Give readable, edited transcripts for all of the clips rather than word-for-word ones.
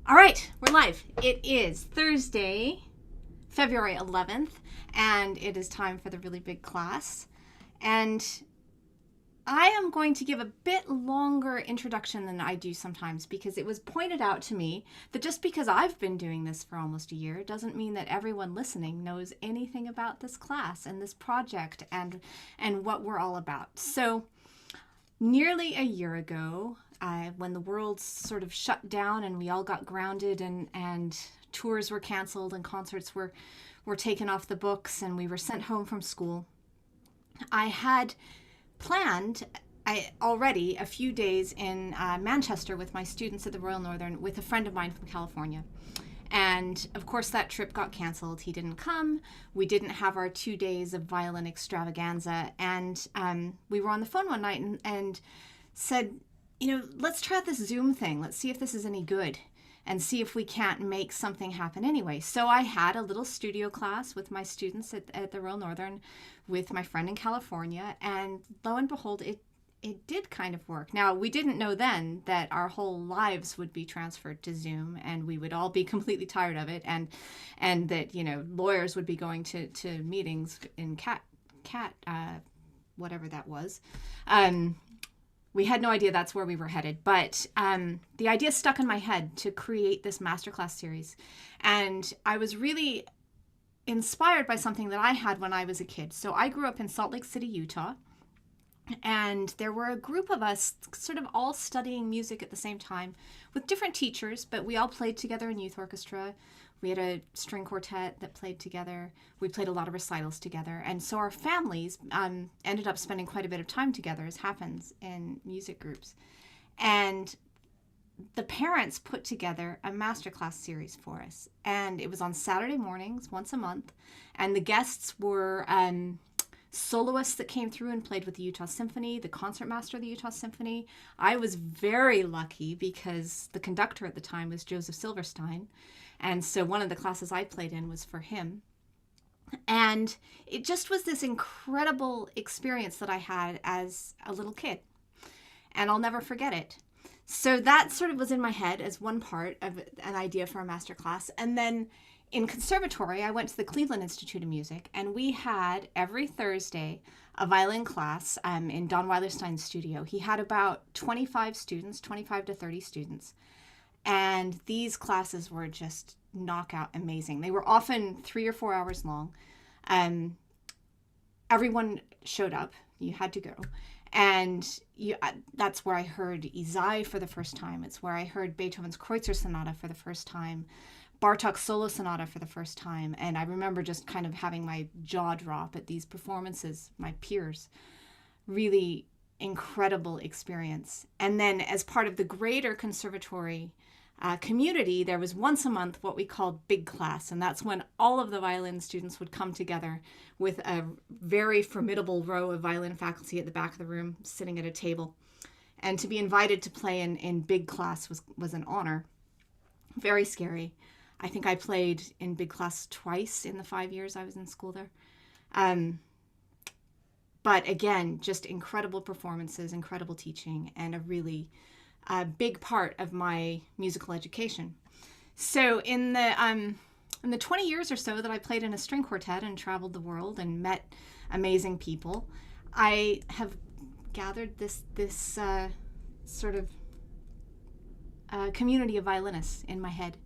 All right, we're live. It is Thursday, February 11th, and it is time for the really big class. And I am going to give a bit longer introduction than I do sometimes because it was pointed out to me that just because I've been doing this for almost a year doesn't mean that everyone listening knows anything about this class and this project and what we're all about. So nearly a year ago, when the world sort of shut down and we all got grounded and tours were canceled and concerts were taken off the books and we were sent home from school, I had planned already a few days in Manchester with my students at the Royal Northern with a friend of mine from California. And of course that trip got canceled. He didn't come. We didn't have our 2 days of violin extravaganza. And we were on the phone one night and said, let's try out this Zoom thing. Let's see if this is any good and see if we can't make something happen anyway. So I had a little studio class with my students at the Royal Northern with my friend in California. And lo and behold, it did kind of work. Now, we didn't know then that our whole lives would be transferred to Zoom and we would all be completely tired of it and that, lawyers would be going to meetings in cat whatever that was. We had no idea that's where we were headed, but the idea stuck in my head to create this masterclass series. And I was really inspired by something that I had when I was a kid. So I grew up in Salt Lake City, Utah. And there were a group of us sort of all studying music at the same time with different teachers, but we all played together in youth orchestra. We had a string quartet that played together. We played a lot of recitals together. And so our families ended up spending quite a bit of time together, as happens in music groups. And the parents put together a masterclass series for us. And it was on Saturday mornings, once a month. And the guests were soloists that came through and played with the Utah Symphony, the concertmaster of the Utah Symphony. I was very lucky because the conductor at the time was Joseph Silverstein. And so one of the classes I played in was for him. And it just was this incredible experience that I had as a little kid. And I'll never forget it. So that sort of was in my head as one part of an idea for a masterclass. And then in conservatory, I went to the Cleveland Institute of Music, and we had every Thursday a violin class in Don Weilerstein's studio. He had about 25 to 30 students. And these classes were just knockout amazing. They were often 3 or 4 hours long. Everyone showed up. You had to go. And that's where I heard Isai for the first time. It's where I heard Beethoven's Kreutzer Sonata for the first time, Bartók's Solo Sonata for the first time. And I remember just kind of having my jaw drop at these performances, my peers. Really incredible experience. And then as part of the greater conservatory community, there was once a month what we called big class, and that's when all of the violin students would come together with a very formidable row of violin faculty at the back of the room sitting at a table. And to be invited to play in big class was an honor. Very scary. I think I played in big class twice in the 5 years I was in school there. But again, just incredible performances, incredible teaching, and a really big part of my musical education. So in the 20 years or so that I played in a string quartet and traveled the world and met amazing people, I have gathered this sort of community of violinists in my head.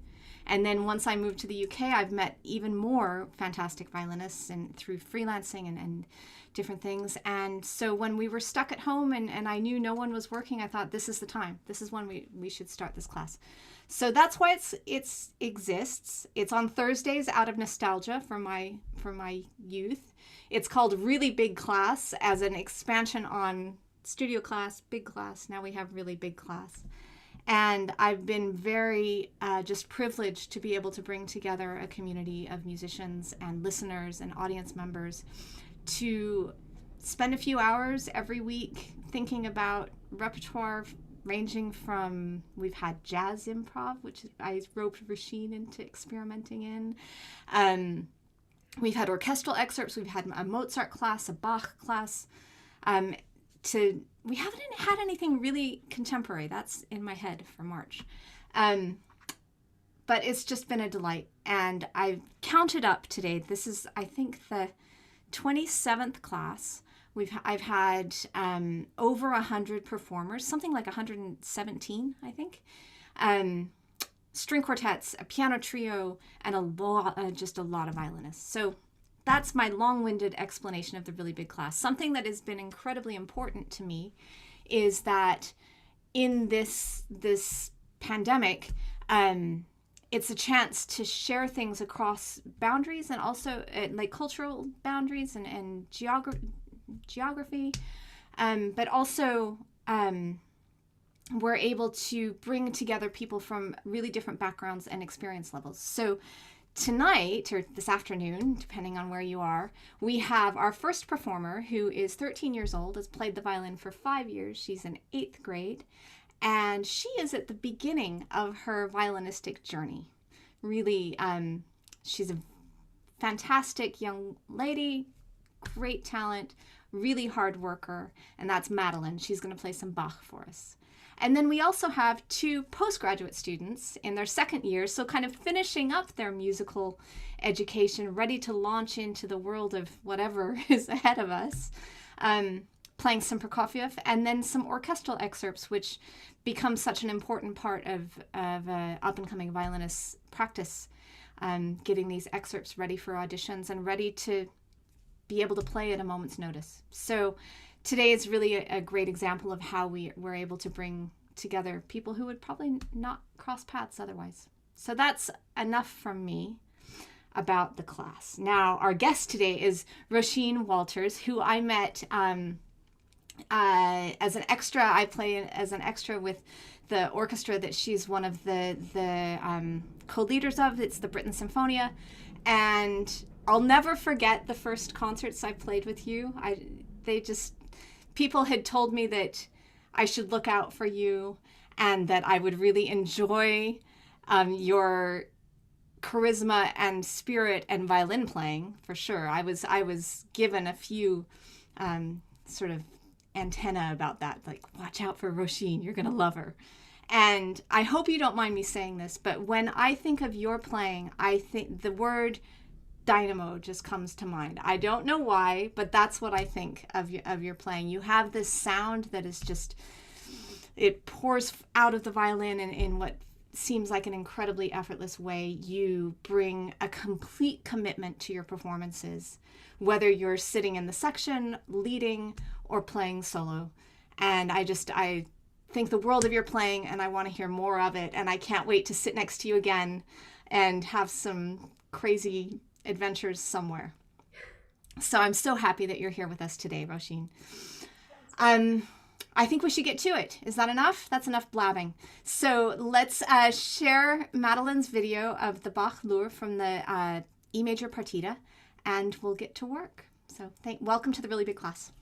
And then once I moved to the UK, I've met even more fantastic violinists and through freelancing and different things. And so when we were stuck at home and I knew no one was working, I thought, this is the time. This is when we should start this class. So that's why it exists. It's on Thursdays out of nostalgia for my youth. It's called Really Big Class as an expansion on studio class, big class. Now we have Really Big Class. And I've been very just privileged to be able to bring together a community of musicians and listeners and audience members to spend a few hours every week thinking about repertoire ranging from, we've had jazz improv, which I roped Róisín into experimenting in. We've had orchestral excerpts. We've had a Mozart class, a Bach class. We haven't had anything really contemporary. That's in my head for March. but it's just been a delight. And I've counted up today. This is, I think, the 27th class. I've had over 100 performers, something like 117, I think. String quartets, a piano trio, and just a lot of violinists. So that's my long-winded explanation of the really big class. Something that has been incredibly important to me is that in this pandemic, it's a chance to share things across boundaries, and also like cultural boundaries and geography, but also we're able to bring together people from really different backgrounds and experience levels. So tonight, or this afternoon, depending on where you are, we have our first performer, who is 13 years old, has played the violin for 5 years. She's in 8th grade, and she is at the beginning of her violinistic journey. Really, she's a fantastic young lady, great talent, really hard worker, and that's Madalyn. She's going to play some Bach for us. And then we also have 2 postgraduate students in their 2nd year, so kind of finishing up their musical education, ready to launch into the world of whatever is ahead of us, playing some Prokofiev, and then some orchestral excerpts, which become such an important part of up-and-coming violinist practice, getting these excerpts ready for auditions and ready to be able to play at a moment's notice. So today is really a great example of how we were able to bring together people who would probably not cross paths otherwise. So that's enough from me about the class. Now, our guest today is Róisín Walters, who I met as an extra. I play as an extra with the orchestra that she's one of the co-leaders of. It's the Britain Symphonia. And I'll never forget the first concerts I played with you. People had told me that I should look out for you and that I would really enjoy your charisma and spirit and violin playing, for sure. I was given a few sort of antenna about that, like, watch out for Róisín, you're going to love her. And I hope you don't mind me saying this, but when I think of your playing, I think the word dynamo just comes to mind. I don't know why, but that's what I think of your playing. You have this sound that is just, it pours out of the violin in what seems like an incredibly effortless way. You bring a complete commitment to your performances, whether you're sitting in the section, leading, or playing solo. And I think the world of your playing, and I want to hear more of it. And I can't wait to sit next to you again and have some crazy adventures somewhere. So I'm so happy that you're here with us today, Róisín. I think we should get to it. Is that enough? That's enough blabbing. So let's share Madalyn's video of the Bach Loure from the E major Partita, and we'll get to work. So welcome to the really big class.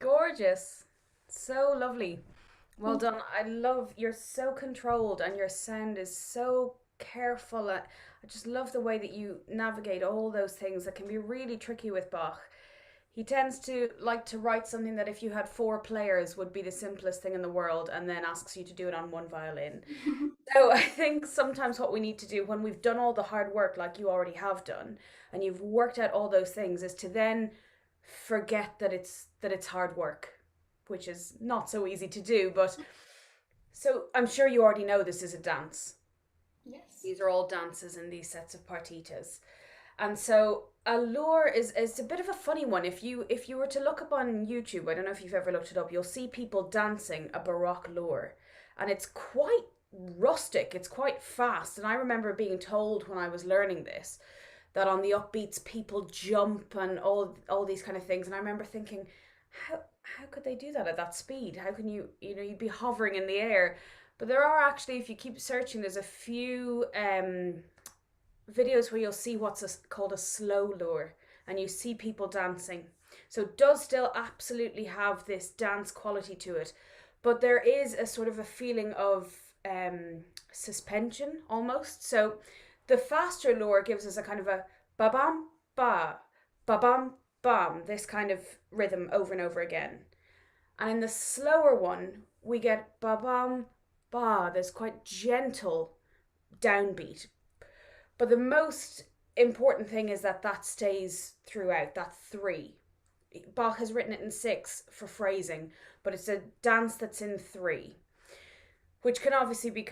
Gorgeous. So lovely. Well done. I love you're so controlled and your sound is so careful. I just love the way that you navigate all those things that can be really tricky with Bach. He tends to like to write something that if you had four players would be the simplest thing in the world and then asks you to do it on one violin. So I think sometimes what we need to do when we've done all the hard work like you already have done and you've worked out all those things is to then forget that it's hard work, which is not so easy to do, but so I'm sure you already know this is a dance. Yes. These are all dances in these sets of partitas. And so a Loure is a bit of a funny one. If you were to look up on YouTube, I don't know if you've ever looked it up, you'll see people dancing a Baroque Loure. And it's quite rustic, it's quite fast. And I remember being told when I was learning this that on the upbeats people jump and all these kind of things. And I remember thinking, how could they do that at that speed? How can you'd be hovering in the air? But there are actually, if you keep searching, there's a few videos where you'll see called a slow Loure, and you see people dancing. So it does still absolutely have this dance quality to it, but there is a sort of a feeling of suspension almost. So the faster Loure gives us a kind of a ba bam ba, ba bam bam, this kind of rhythm over and over again. And in the slower one, we get ba bam ba, this quite gentle downbeat. But the most important thing is that stays throughout, that three. Bach has written it in six for phrasing, but it's a dance that's in three, which can obviously be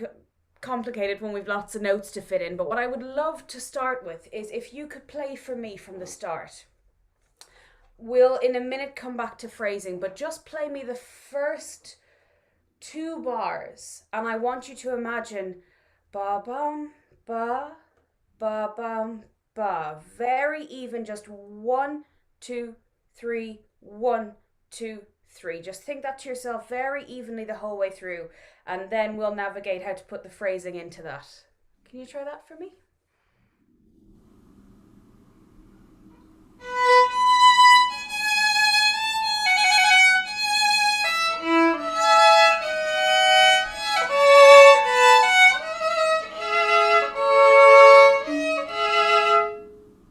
complicated when we've lots of notes to fit in. But what I would love to start with is if you could play for me from the start. We'll in a minute come back to phrasing, but just play me the first two bars, and I want you to imagine ba bum ba ba bum ba, very even, just 1 2 3, 1 2 3. Just think that to yourself very evenly the whole way through, and then we'll navigate how to put the phrasing into that. Can you try that for me?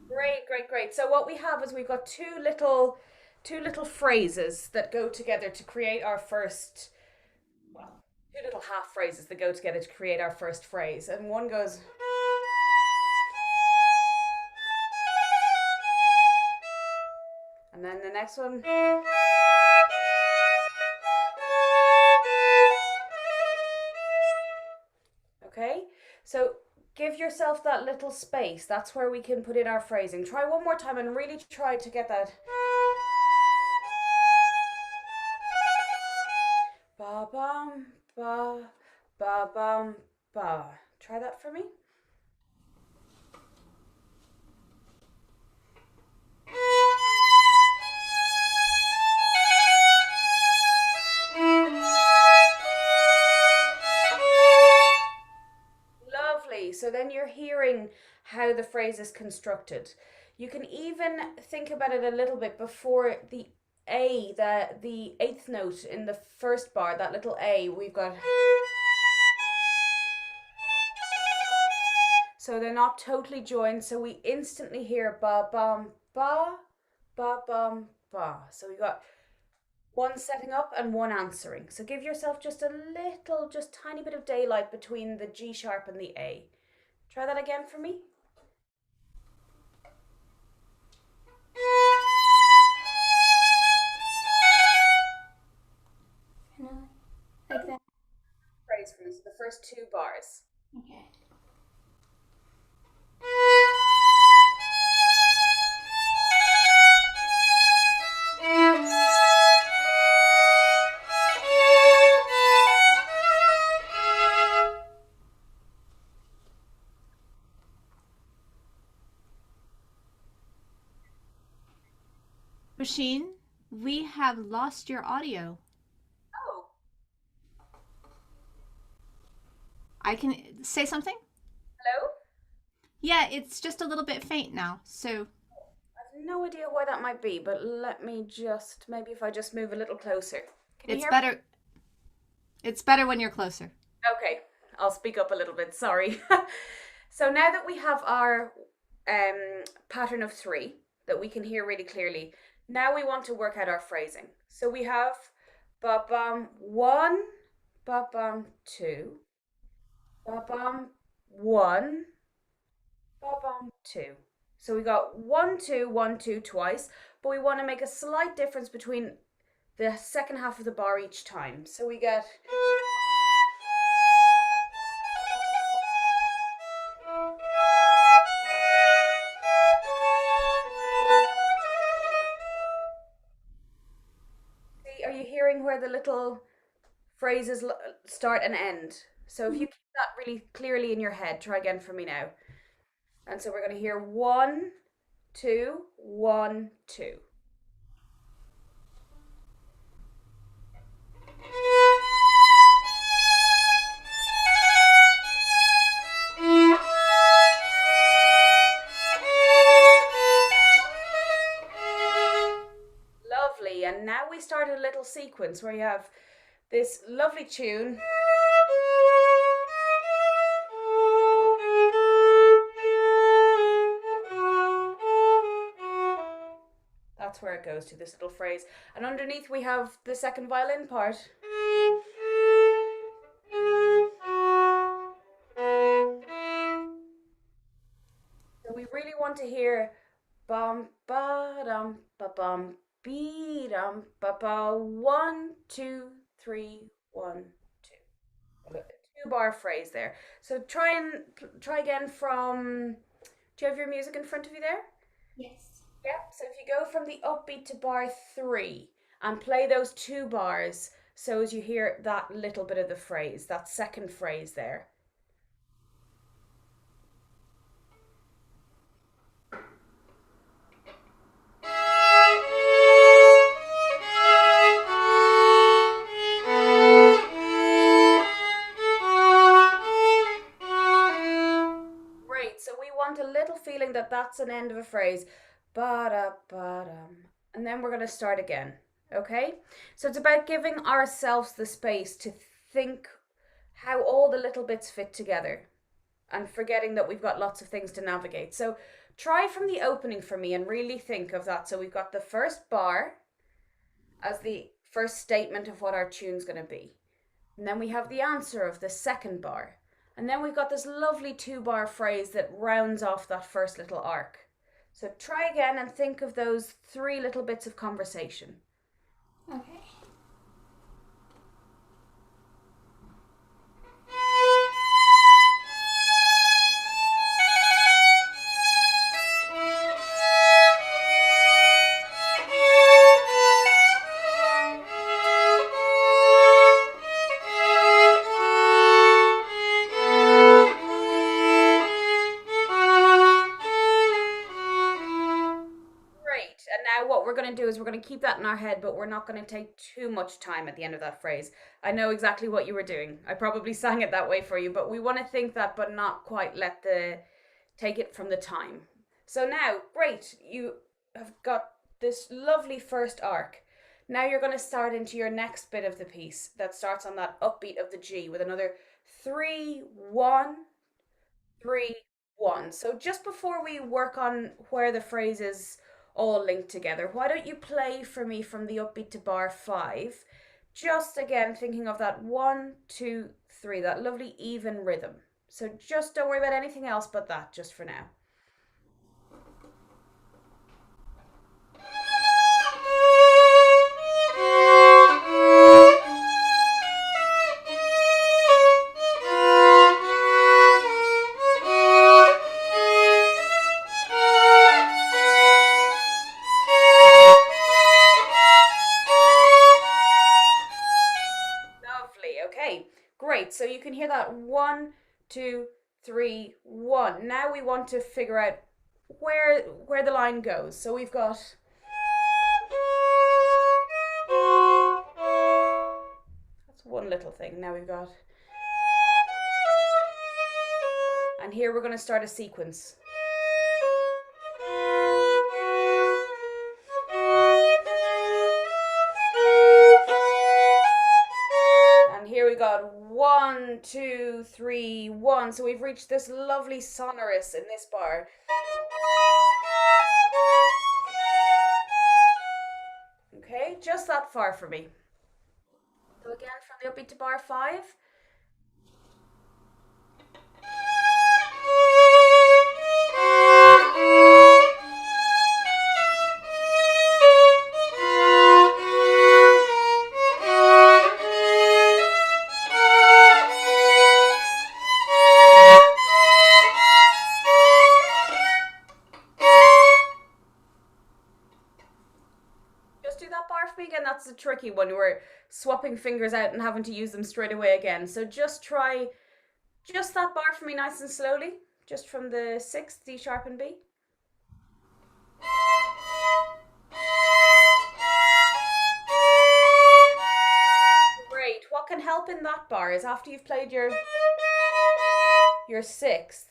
Great, great, great. So what we have is we've got two little phrases that go together to create our first, well, two little half phrases that go together to create our first phrase. And one goes, and then the next one. Okay? So give yourself that little space. That's where we can put in our phrasing. Try one more time and really try to get that. Ba bum ba ba bum ba. Try that for me. Lovely. So then you're hearing how the phrase is constructed. You can even think about it a little bit before the A, the eighth note in the first bar, that little A, we've got. So they're not totally joined, so we instantly hear ba bum ba bum ba. So we got one setting up and one answering. So give yourself just a little, just tiny bit of daylight between the G sharp and the A. Try that again for me. Like that. Phrase for me. So the first two bars. Okay. Róisín, we have lost your audio. Oh, I can say something? hello? Yeah, it's just a little bit faint now. So, I've no idea why that might be, but let me just, maybe if I just move a little closer. Can you It's hear better. It's better when you're closer. me? Okay, I'll speak up a little bit, sorry. So now that we have our pattern of 3 that we can hear really clearly, now we want to work out our phrasing. So we have ba-bum 1, ba-bum 2, ba-bum 1, ba-bum 2. So we got 1, 2, 1, 2 twice, but we want to make a slight difference between the second half of the bar each time. So we get... See, are you hearing where the little phrases start and end? So if you keep that really clearly in your head, try again for me now. And so we're going to hear 1, 2, 1, 2. Lovely. And now we start a little sequence where you have this lovely tune. That's where it goes to, this little phrase. And underneath we have the second violin part. So we really want to hear bum ba dum ba bum be dum ba ba 1, 2, 3, 1, 2. A 2-bar phrase there. So try again from. Do you have your music in front of you there? Yes. Yep. So if you go from the upbeat to bar 3 and play those 2 bars, so as you hear that little bit of the phrase, that second phrase there. Great. So we want a little feeling that that's an end of a phrase. Ba-da-ba-dum. And then we're going to start again. Okay? So it's about giving ourselves the space to think how all the little bits fit together and forgetting that we've got lots of things to navigate. So try from the opening for me and really think of that. So we've got the first bar as the first statement of what our tune's going to be. And then we have the answer of the second bar. And then we've got this lovely 2-bar phrase that rounds off that first little arc. So try again and think of those 3 little bits of conversation. Okay. What we're going to do is we're going to keep that in our head, but we're not going to take too much time at the end of that phrase. I know exactly what you were doing. I probably sang it that way for you, but we want to think that, but not quite take it from the time. So now, great, you have got this lovely first arc. Now you're going to start into your next bit of the piece that starts on that upbeat of the G with another 3, 1, 3, 1. So just before we work on where the phrase is all linked together, why don't you play for me from the upbeat to bar 5, just again thinking of that 1, 2, 3, that lovely even rhythm. So just don't worry about anything else but that, just for now. So you can hear that 1, 2, 3, 1. Now we want to figure out where the line goes. So we've got that's one little thing. Now we've got, and here we're going to start a sequence. 1, 2, 3, 1. So we've reached this lovely sonorous in this bar. Okay, just that far for me. So again, from the upbeat to bar 5. That's a tricky one. We're swapping fingers out and having to use them straight away again. So just try just that bar for me nice and slowly. Just from the 6th, D sharp and B. Great. What can help in that bar is after you've played your 6th,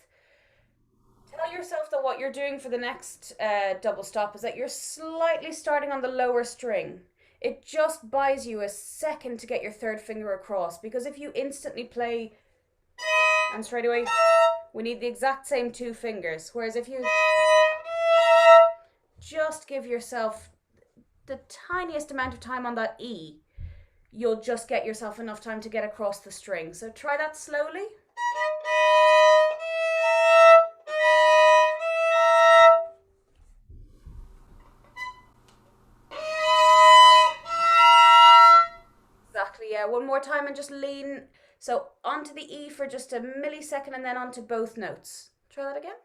tell yourself that what you're doing for the next double stop is that you're slightly starting on the lower string. It just buys you a second to get your 3rd finger across, because if you instantly play and straight away, we need the exact same 2 fingers. Whereas if you just give yourself the tiniest amount of time on that E, you'll just get yourself enough time to get across the string. So try that slowly. Yeah, one more time and just lean. So onto the E for just a millisecond and then onto both notes. Try that again.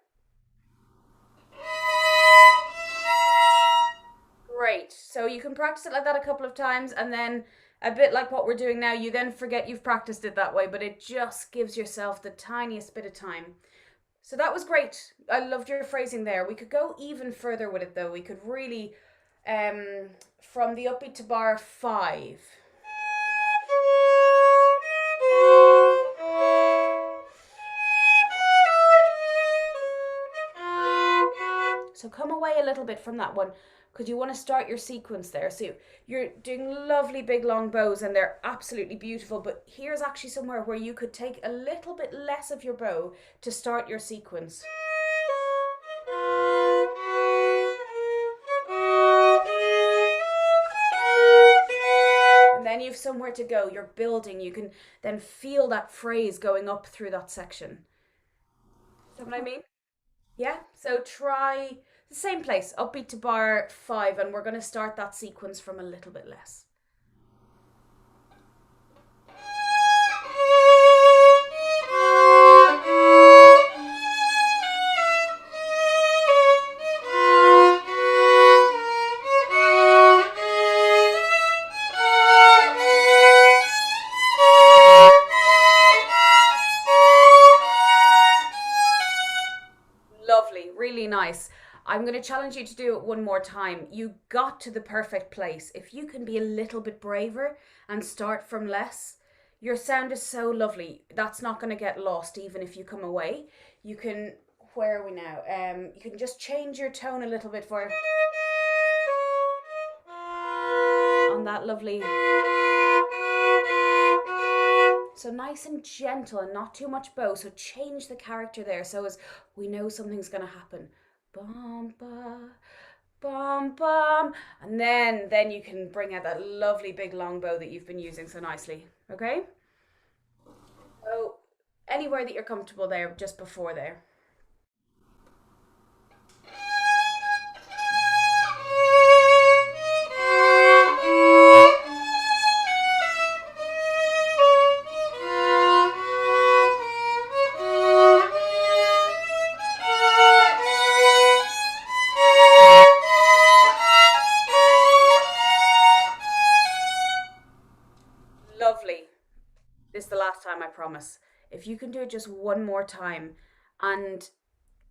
Great. So you can practice it like that a couple of times, and then a bit like what we're doing now, you then forget you've practiced it that way, but it just gives yourself the tiniest bit of time. So that was great. I loved your phrasing there. We could go even further with it though. We could really, from the upbeat to bar 5. So come away a little bit from that one, because you want to start your sequence there. So you're doing lovely big long bows and they're absolutely beautiful, but here's actually somewhere where you could take a little bit less of your bow to start your sequence. And then you've somewhere to go. You're building. You can then feel that phrase going up through that section. Is that what I mean? Yeah, so try the same place, upbeat to bar 5, and we're going to start that sequence from a little bit less. Really nice. I'm going to challenge you to do it one more time. You got to the perfect place. If you can be a little bit braver and start from less, your sound is so lovely. That's not going to get lost even if you come away. You can, where are we now? You can just change your tone a little bit for on that lovely. So nice and gentle and not too much bow. So change the character there so as we know something's going to happen. Bum, ba, bum, bum. And then you can bring out that lovely big long bow that you've been using so nicely. Okay? So anywhere that you're comfortable there, just before there. This is the last time, I promise. If you can do it just one more time, and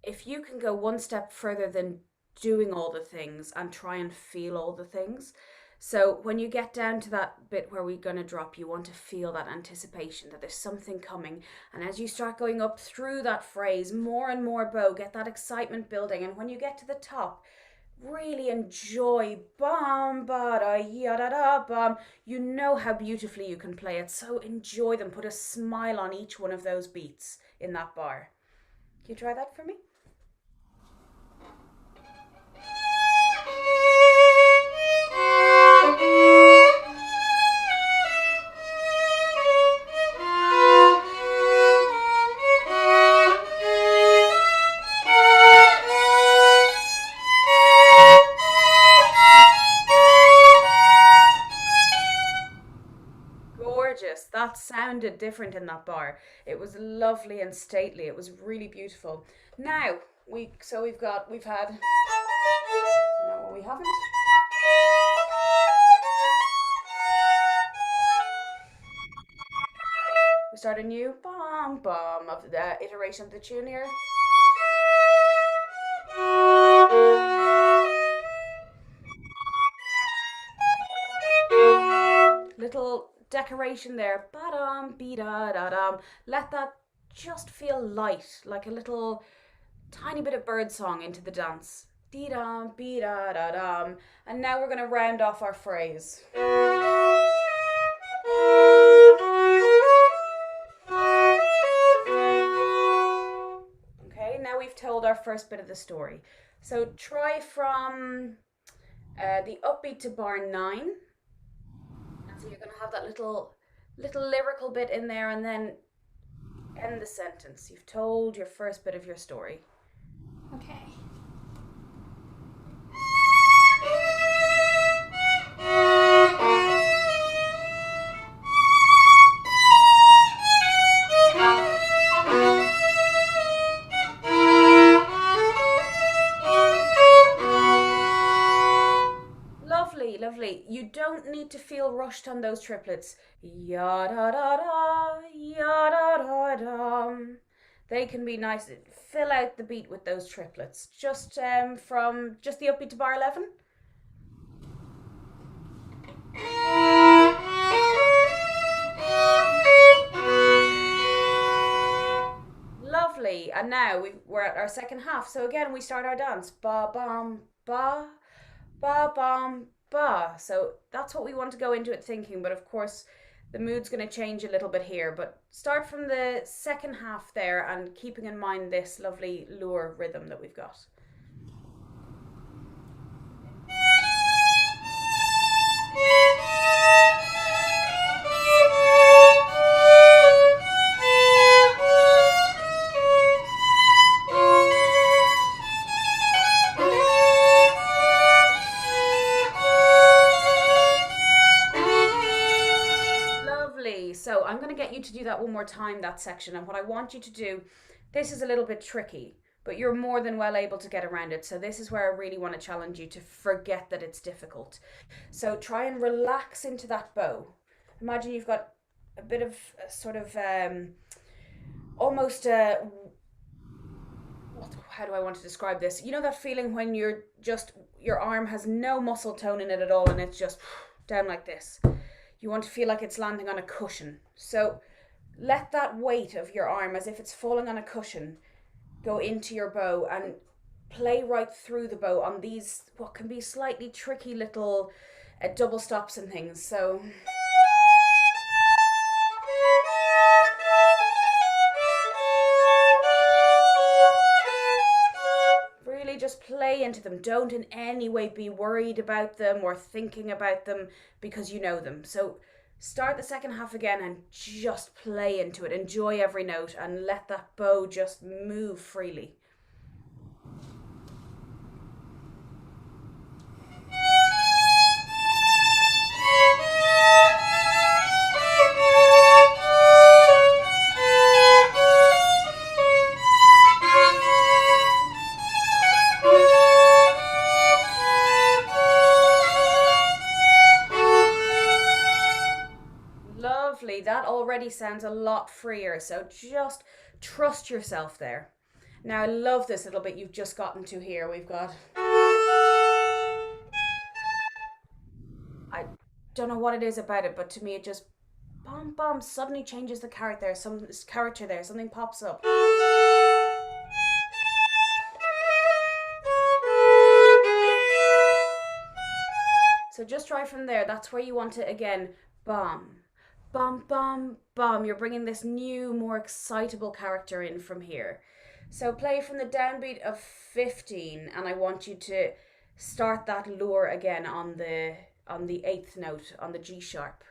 if you can go one step further than doing all the things and try and feel all the things. So when you get down to that bit where we're going to drop, you want to feel that anticipation that there's something coming. And as you start going up through that phrase, more and more bow, get that excitement building. And when you get to the top, really enjoy bum ba da ya da da bum. You know how beautifully you can play it, so enjoy them. Put a smile on each one of those beats in that bar. Can you try that for me? That sounded different in that bar. It was lovely and stately. It was really beautiful. Now we've had no, we haven't. We start a new bum bum of the iteration of the tune here. Little decoration there. Ba-dum, be-da-da-dum. Let that just feel light, like a little tiny bit of bird song into the dance. Dee-dum, be-da-da-dum. And now we're going to round off our phrase. Okay, now we've told our first bit of the story. So try from the upbeat to bar 9. So you're going to have that little lyrical bit in there, and then end the sentence. You've told your first bit of your story. Okay. Lovely. You don't need to feel rushed on those triplets. Ya da da da, ya da da dum. They can be nice. Fill out the beat with those triplets. Just from just the upbeat to bar 11. Lovely. And now we're at our second half. So again, we start our dance. Ba bum ba, ba bum ba. So that's what we want to go into it thinking, but of course the mood's going to change a little bit here. But start from the second half there and keeping in mind this lovely Loure rhythm that we've got. So I'm going to get you to do that one more time, that section. And what I want you to do, this is a little bit tricky, but you're more than well able to get around it. So this is where I really want to challenge you to forget that it's difficult. So try and relax into that bow. Imagine you've got a bit of sort of almost how do I want to describe this? You know that feeling when your arm has no muscle tone in it at all and it's just down like this. You want to feel like it's landing on a cushion. So let that weight of your arm, as if it's falling on a cushion, go into your bow and play right through the bow on these, what can be slightly tricky little double stops and things. So really just play into them. Don't in any way be worried about them or thinking about them, because you know them. So start the second half again and just play into it. Enjoy every note and let that bow just move freely. That already sounds a lot freer, so just trust yourself there. Now I love this little bit you've just gotten to here. We've got, I don't know what it is about it, but to me it just bum suddenly changes the character there. Something pops up. So just try from there. That's where you want it again. Bum, bum, bum, bum. You're bringing this new, more excitable character in from here. So play from the downbeat of 15, and I want you to start that Loure again on the 8th note, on the G sharp.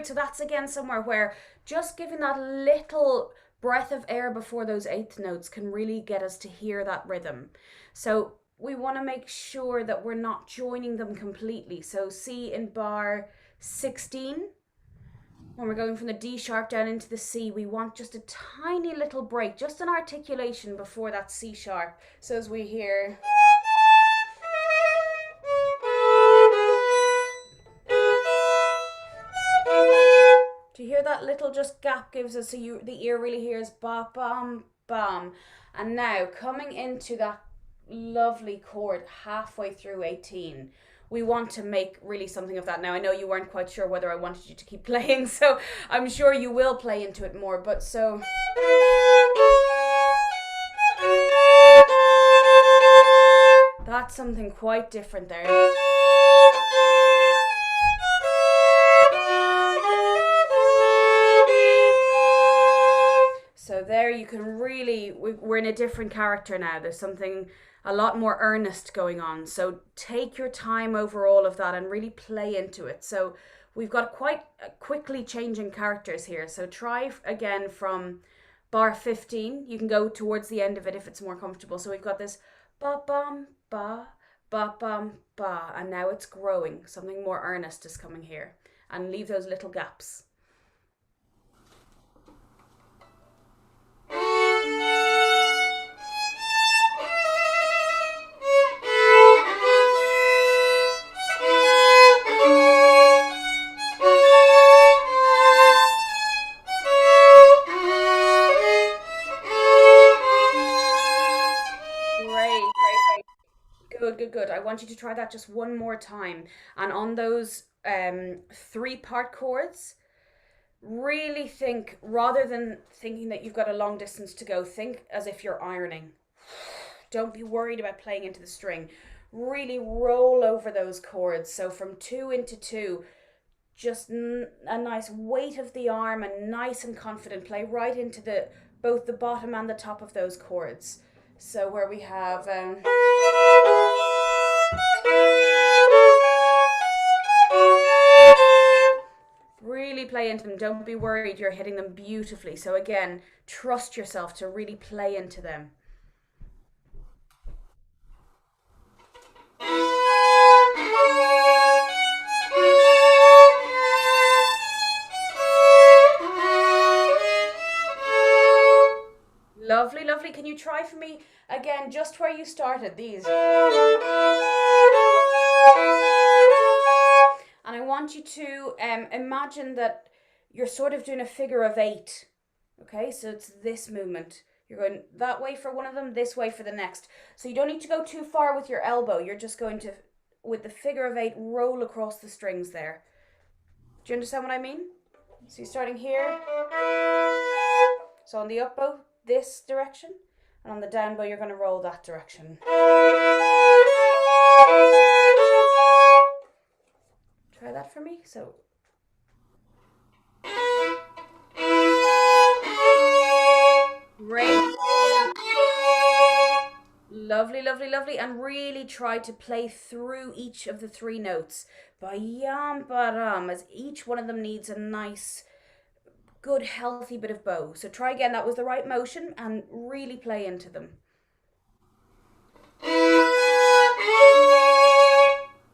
So that's again somewhere where just giving that little breath of air before those 8th notes can really get us to hear that rhythm. So we want to make sure that we're not joining them completely. So see in bar 16, when we're going from the D sharp down into the C, we want just a tiny little break, just an articulation before that C sharp. So as we hear... Do you hear that little just gap gives us, so the ear really hears ba bum bum. And now coming into that lovely chord halfway through 18, we want to make really something of that. Now I know you weren't quite sure whether I wanted you to keep playing, so I'm sure you will play into it more, but so... That's something quite different there. So there you can really, we're in a different character now. There's something a lot more earnest going on. So take your time over all of that and really play into it. So we've got quite quickly changing characters here. So try again from bar 15. You can go towards the end of it if it's more comfortable. So we've got this ba bum ba ba bum ba, and now it's growing. Something more earnest is coming here, and leave those little gaps. Good. I want you to try that just one more time. And on those 3-part chords, really think, rather than thinking that you've got a long distance to go, think as if you're ironing. Don't be worried about playing into the string. Really roll over those chords. So from 2 into 2, just a nice weight of the arm and nice and confident play right into both the bottom and the top of those chords. So where we have... Really play into them. Don't be worried, you're hitting them beautifully. So again, trust yourself to really play into them. Lovely, lovely. Can you try for me again, just where you started, these? And I want you to imagine that you're sort of doing a figure of 8. Okay, so it's this movement. You're going that way for one of them, this way for the next. So you don't need to go too far with your elbow. You're just going to, with the figure of 8, roll across the strings there. Do you understand what I mean? So you're starting here. So on the up bow, this direction. And on the down bow, you're going to roll that direction. Try that for me. So great. Lovely, lovely, lovely. And really try to play through each of the 3 notes. Ba-yam, ba-ram, as each one of them needs a nice, good, healthy bit of bow. So try again. That was the right motion, and really play into them.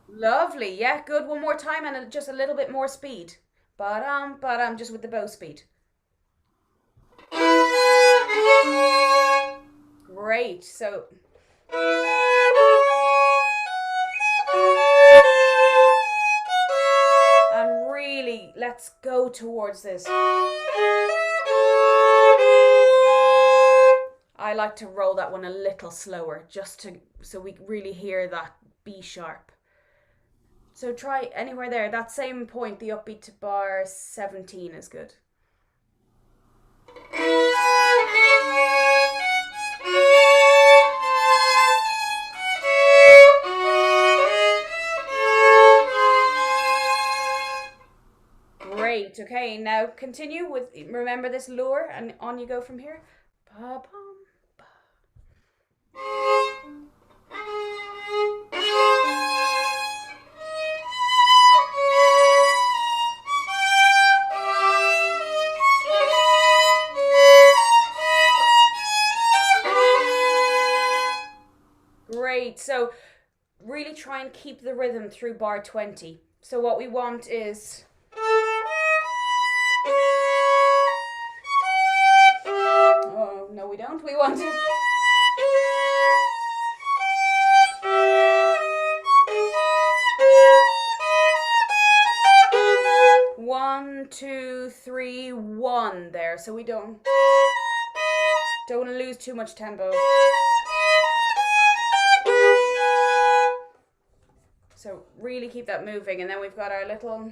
Lovely, yeah, good. One more time, and just a little bit more speed. Ba-dum, ba-dum, just with the bow speed. Great, so... And really let let's go towards this. I like to roll that one a little slower, so we really hear that B sharp. So try anywhere there. That same point, the upbeat to bar 17 is good. Great. Okay, now continue with, remember this Loure, and on you go from here. Ba-bum. Great. So really try and keep the rhythm through bar 20. So what we want is... Oh, no, we don't. We want it... 1, 2, 3, 1 there. So we don't want to lose too much tempo. So really keep that moving, and then we've got our little...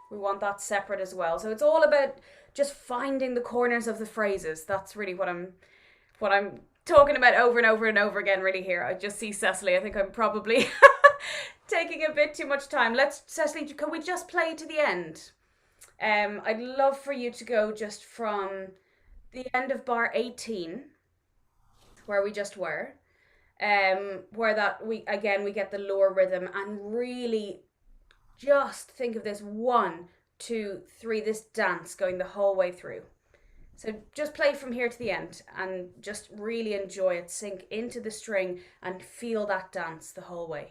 We want that separate as well. So it's all about just finding the corners of the phrases. That's really what I'm talking about over and over and over again really here. I just see Cecily. I think I'm probably taking a bit too much time. Cecily, can we just play to the end? I'd love for you to go just from the end of bar 18, where we just were. Where that we get the Loure rhythm, and really just think of this 1, 2, 3, this dance going the whole way through. So just play from here to the end and just really enjoy it, sink into the string and feel that dance the whole way.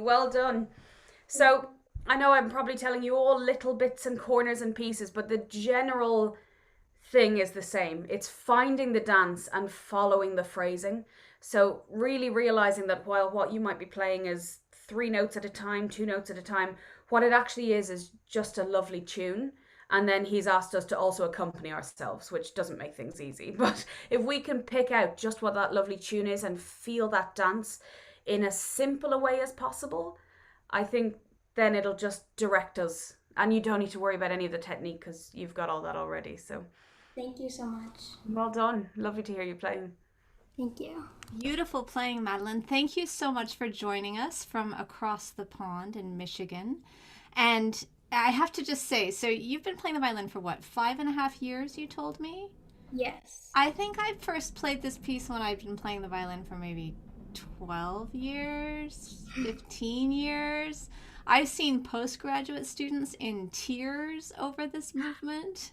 Well done. So I know I'm probably telling you all little bits and corners and pieces, but the general thing is the same. It's finding the dance and following the phrasing. So really realizing that while what you might be playing is 3 notes at a time, 2 notes at a time, what it actually is just a lovely tune. And then he's asked us to also accompany ourselves, which doesn't make things easy. But if we can pick out just what that lovely tune is and feel that dance in as simple a way as possible, I think then it'll just direct us. And you don't need to worry about any of the technique because you've got all that already. So thank you so much. Well done. Lovely to hear you playing. Thank you. Beautiful playing, Madalyn. Thank you so much for joining us from across the pond in Michigan. And I have to just say, so you've been playing the violin for what, 5.5 years, you told me? Yes. I think I first played this piece when I'd been playing the violin for maybe 12 years, 15 years. I've seen postgraduate students in tears over this movement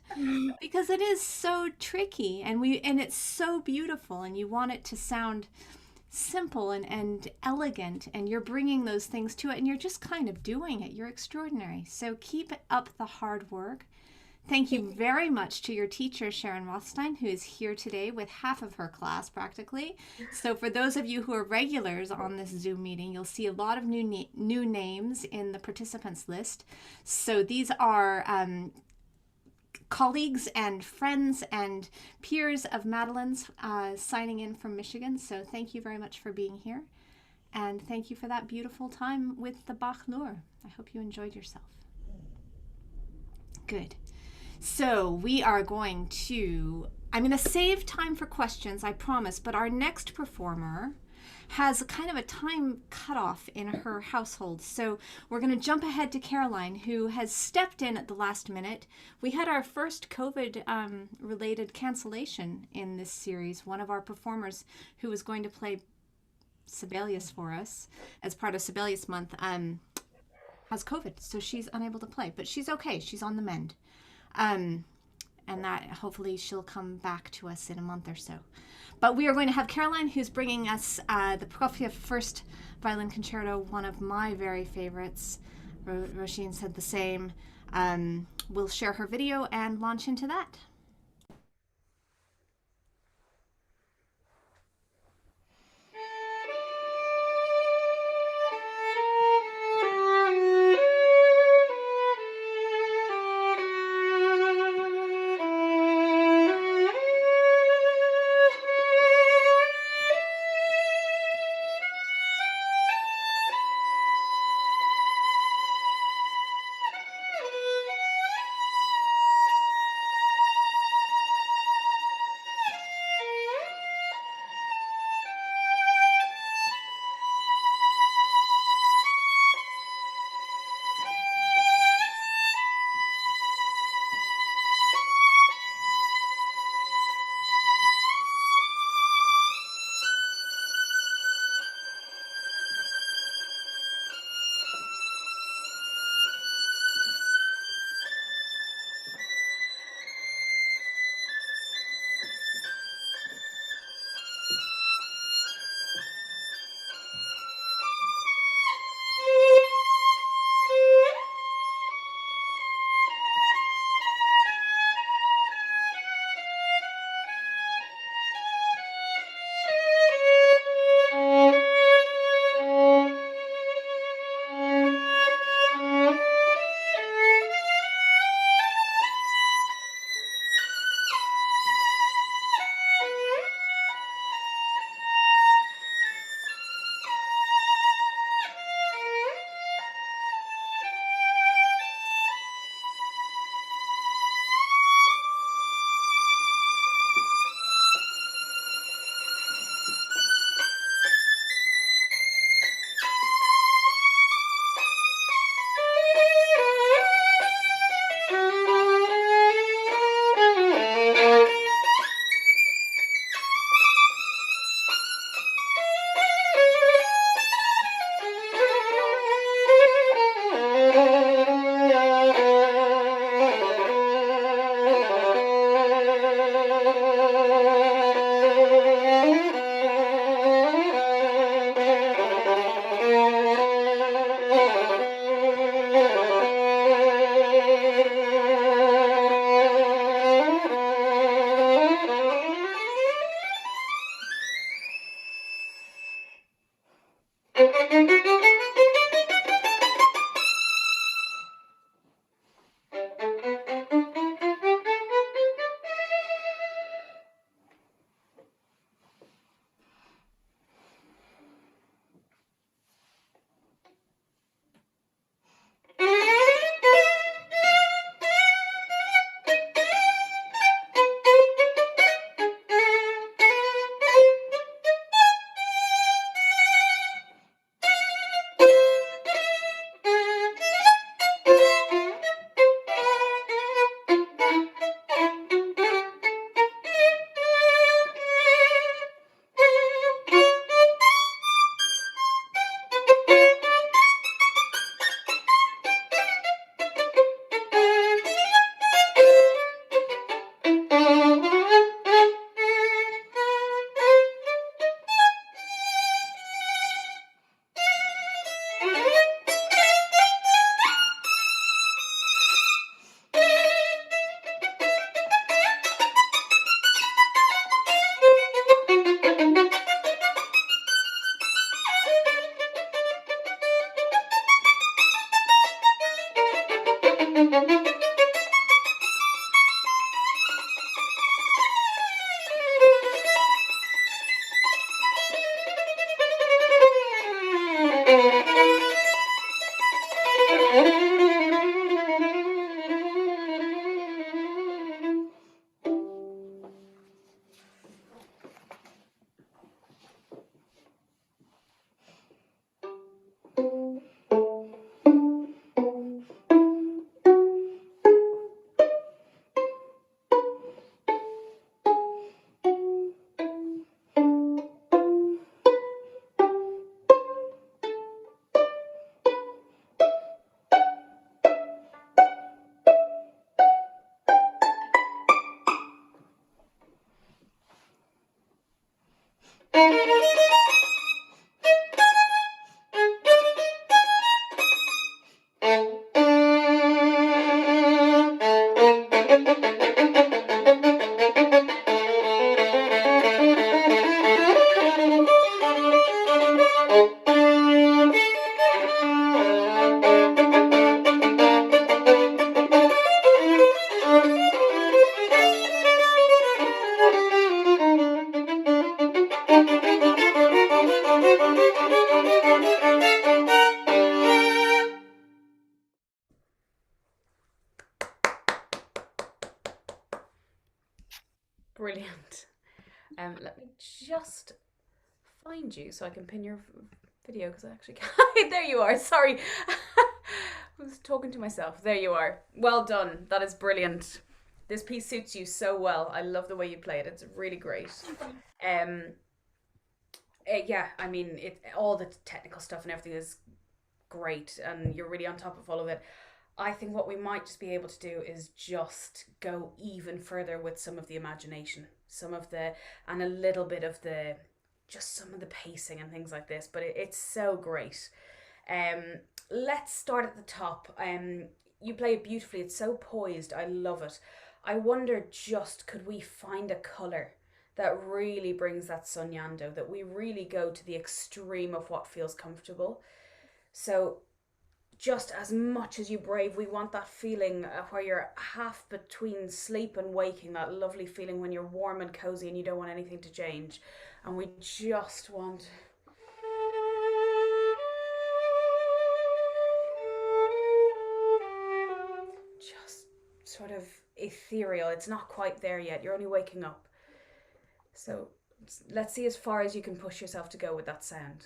because it is so tricky and it's so beautiful, and you want it to sound simple and elegant, and you're bringing those things to it, and you're just kind of doing it. You're extraordinary. So keep up the hard work. Thank you very much to your teacher, Sharon Rothstein, who is here today with half of her class practically. So for those of you who are regulars on this Zoom meeting, you'll see a lot of new names in the participants list. So these are colleagues and friends and peers of Madalyn's signing in from Michigan. So thank you very much for being here. And thank you for that beautiful time with the Bach Loure. I hope you enjoyed yourself. Good. So we are going to, I'm going to save time for questions, I promise, but our next performer has kind of a time cutoff in her household. So we're going to jump ahead to Caroline, who has stepped in at the last minute. We had our first COVID related cancellation in this series. One of our performers who was going to play Sibelius for us as part of Sibelius Month has COVID, so she's unable to play, but she's okay. She's on the mend. And that hopefully she'll come back to us in a month or so. But we are going to have Caroline, who's bringing us the Prokofiev First Violin Concerto, one of my very favorites. Róisín said the same. We'll share her video and launch into that. Brilliant. Let me just find you so I can pin your video because I actually can't. There you are. Sorry. I was talking to myself. There you are. Well done. That is brilliant. This piece suits you so well. I love the way you play it. It's really great. Yeah, I mean, all the technical stuff and everything is great, and you're really on top of all of it. I think what we might just be able to do is just go even further with some of the imagination, and a little bit of just some of the pacing and things like this. But it's so great. Let's start at the top. You play it beautifully. It's so poised. I love it. I wonder, just could we find a color that really brings that sognando, that we really go to the extreme of what feels comfortable. So just as much as you brave, we want that feeling where you're half between sleep and waking, that lovely feeling when you're warm and cozy and you don't want anything to change. And we just want... just sort of ethereal. It's not quite there yet. You're only waking up. So let's see as far as you can push yourself to go with that sound.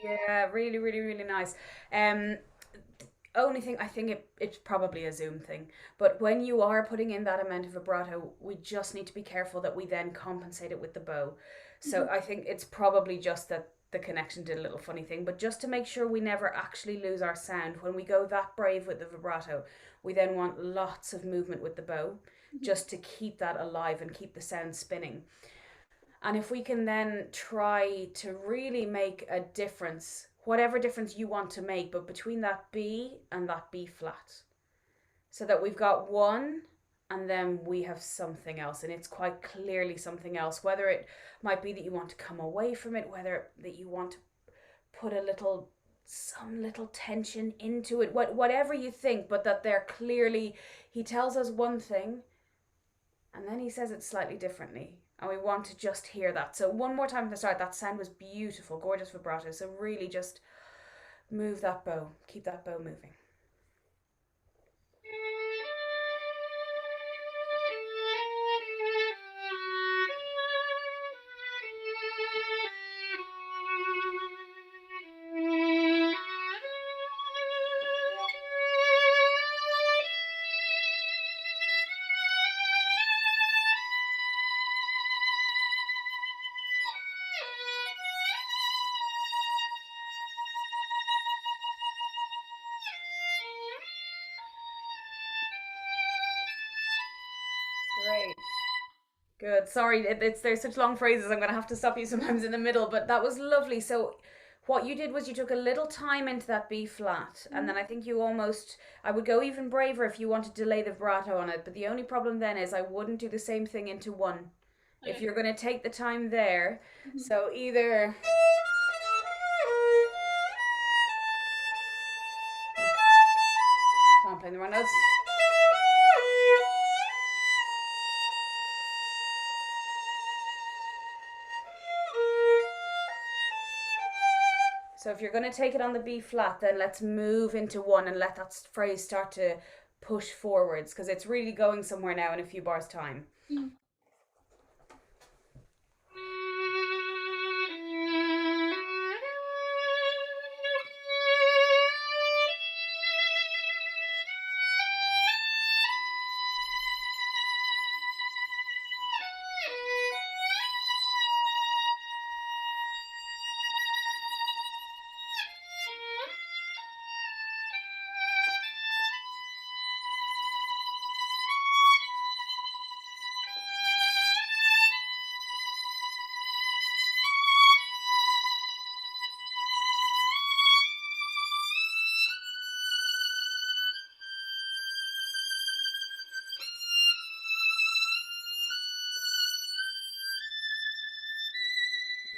Yeah, really, really, really nice. Only thing, I think it's probably a Zoom thing, but when you are putting in that amount of vibrato, we just need to be careful that we then compensate it with the bow. So I think it's probably just that the connection did a little funny thing, but just to make sure we never actually lose our sound, when we go that brave with the vibrato, we then want lots of movement with the bow, just to keep that alive and keep the sound spinning. And if we can then try to really make a difference, whatever difference you want to make, but between that B and that B flat, so that we've got one and then we have something else, and it's quite clearly something else, whether it might be that you want to come away from it, whether that you want to put some little tension into it, whatever you think, but that they're clearly, he tells us one thing and then he says it slightly differently. And we want to just hear that. So one more time at the start, that sound was beautiful, gorgeous vibrato. So really just move that bow, keep that bow moving. Great. Good. Sorry, there's such long phrases. I'm going to have to stop you sometimes in the middle, but that was lovely. So what you did was you took a little time into that B flat, and then I think I would go even braver if you wanted to lay the vibrato on it, but the only problem then is I wouldn't do the same thing into one. Okay. If you're going to take the time there, so either... So I'm playing the wrong notes. So if you're going to take it on the B flat, then let's move into one and let that phrase start to push forwards, because it's really going somewhere now in a few bars' time.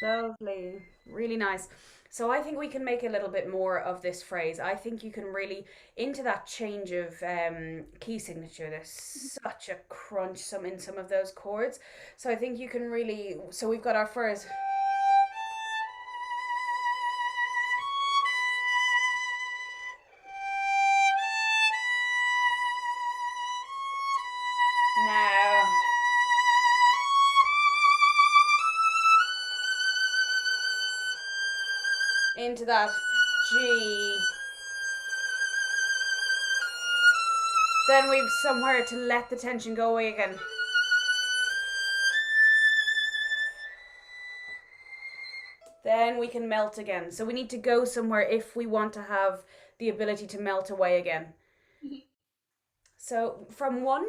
Lovely. Really nice. So I think we can make a little bit more of this phrase. I think you can really into that change of key signature. There's such a crunch in some of those chords. So I think you can really. So we've got our first. Now. Into that G. Then we've somewhere to let the tension go away again. Then we can melt again. So we need to go somewhere if we want to have the ability to melt away again. So from 1.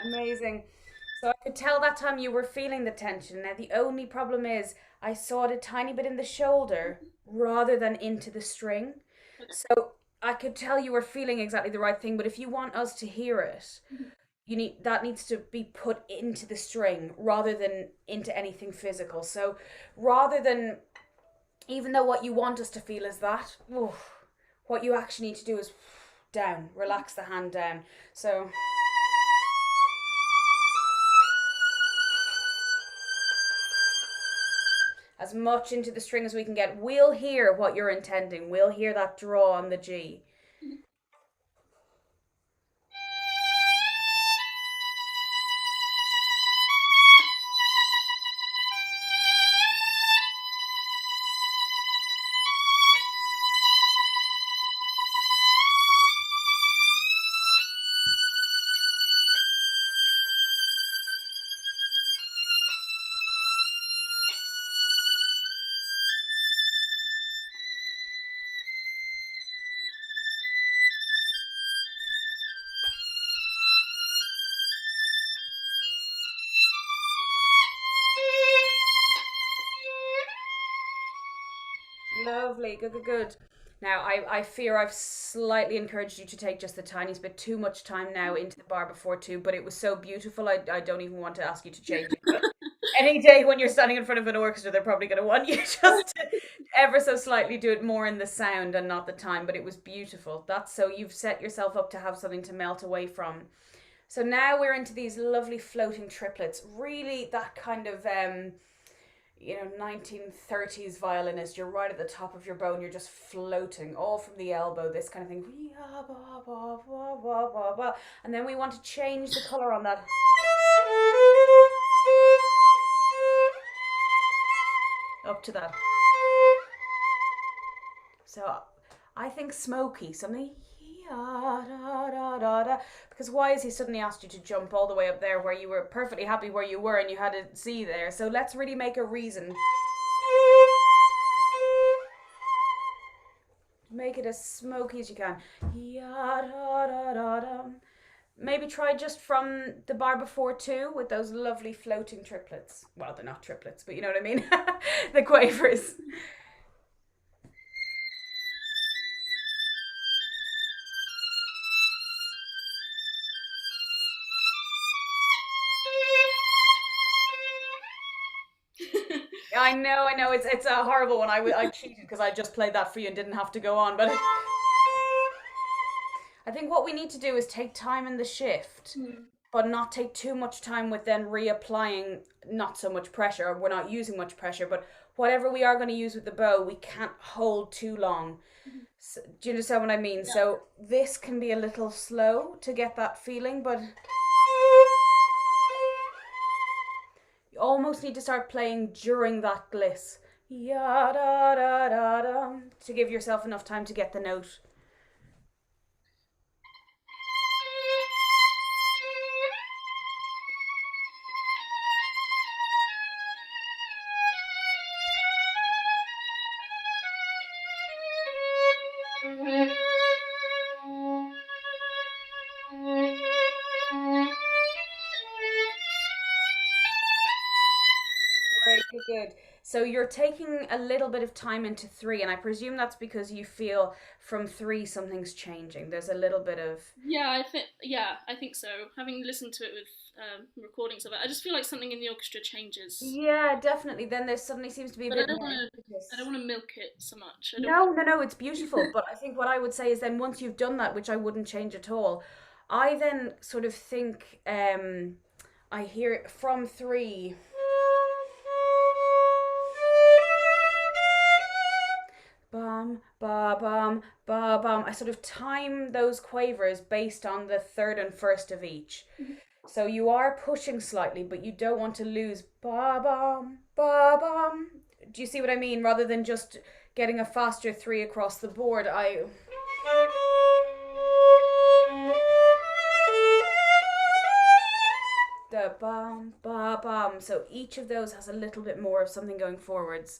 Amazing. So I could tell that time you were feeling the tension. Now the only problem is I saw it a tiny bit in the shoulder rather than into the string. So I could tell you were feeling exactly the right thing, but if you want us to hear it, that needs to be put into the string rather than into anything physical. So rather than, even though what you want us to feel is that, what you actually need to do is down, relax the hand down. So as much into the string as we can get. We'll hear what you're intending. We'll hear that draw on the G. Lovely, good, good, good. Now, I fear I've slightly encouraged you to take just the tiniest bit too much time now into the bar before 2, but it was so beautiful, I don't even want to ask you to change it. But any day when you're standing in front of an orchestra, they're probably going to want you just to ever so slightly do it more in the sound and not the time, but it was beautiful. That's so you've set yourself up to have something to melt away from. So now we're into these lovely floating triplets. Really that kind of 1930s violinist. You're right at the top of your bow and you're just floating all from the elbow, this kind of thing. And then we want to change the color on that. Up to that. So I think smoky, something. Because why has he suddenly asked you to jump all the way up there where you were perfectly happy where you were and you had a C there? So let's really make a reason. Make it as smoky as you can. Maybe try just from the bar before 2 with those lovely floating triplets. Well, they're not triplets, but you know what I mean? The quavers. I know, it's a horrible one. I cheated because I just played that for you and didn't have to go on, but I think what we need to do is take time in the shift, but not take too much time with then reapplying not so much pressure. We're not using much pressure, but whatever we are going to use with the bow, we can't hold too long. So, do you understand what I mean? Yeah. So this can be a little slow to get that feeling, but you almost need to start playing during that gliss. To give yourself enough time to get the note. Great, good, good. So you're taking a little bit of time into three, and I presume that's because you feel from three something's changing. There's a little bit of I think so. Having listened to it with recordings of it, I just feel like something in the orchestra changes. yeah, definitely. Then there suddenly seems to be a But bit more I don't impetus. want to milk it so much. I don't. No, no, no, it's beautiful. But I think what I would say is then once you've done that, which I wouldn't change at all, I then sort of think I hear it from three. Bum, ba bum, ba bum. I sort of time those quavers based on the third and first of each. So you are pushing slightly, but you don't want to lose ba bum, ba bum. Do you see what I mean? Rather than just getting a faster three across the board, I. The bum, ba bum. So each of those has a little bit more of something going forwards.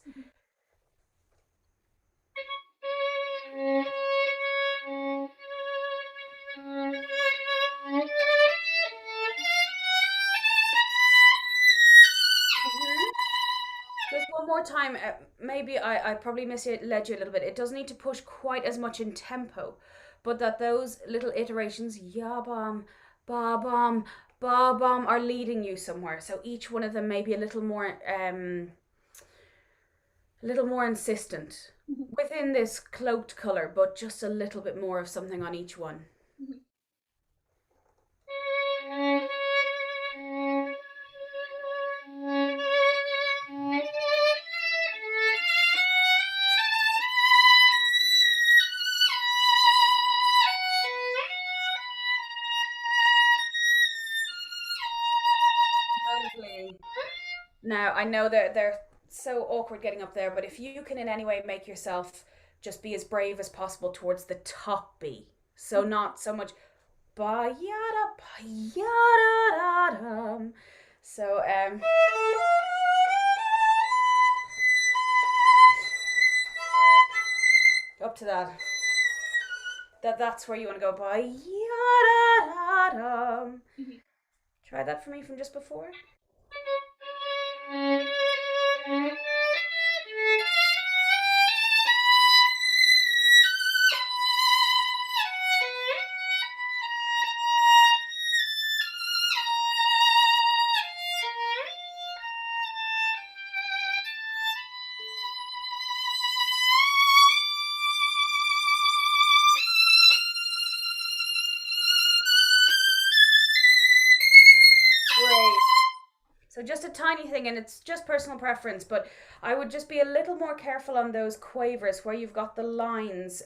Just one more time. Maybe I probably misled you a little bit. It doesn't need to push quite as much in tempo, but that those little iterations, ya bum, ba bum, ba bum, are leading you somewhere. So each one of them may be a little more insistent within this cloaked color, but just a little bit more of something on each one. Lovely. Now, I know they're so awkward getting up there, but if you can in any way make yourself just be as brave as possible towards the top B. So not so much ba yada da dum. So up to that. That's where you want to go ba yada da dum. Try that for me from just before. Great. So just a tiny thing, and it's just personal preference, but I would just be a little more careful on those quavers where you've got the lines.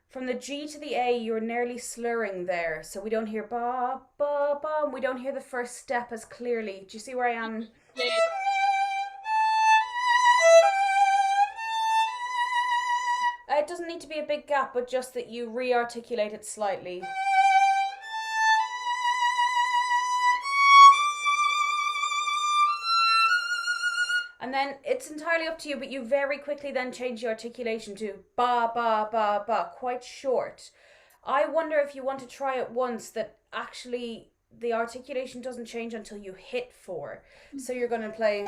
From the G to the A, you're nearly slurring there, so we don't hear ba ba ba. We don't hear the first step as clearly. Do you see where I am? It doesn't need to be a big gap, but just that you re-articulate it slightly. And then it's entirely up to you, but you very quickly then change the articulation to ba ba ba ba, quite short. I wonder if you want to try it once that actually the articulation doesn't change until you hit four. So you're going to play.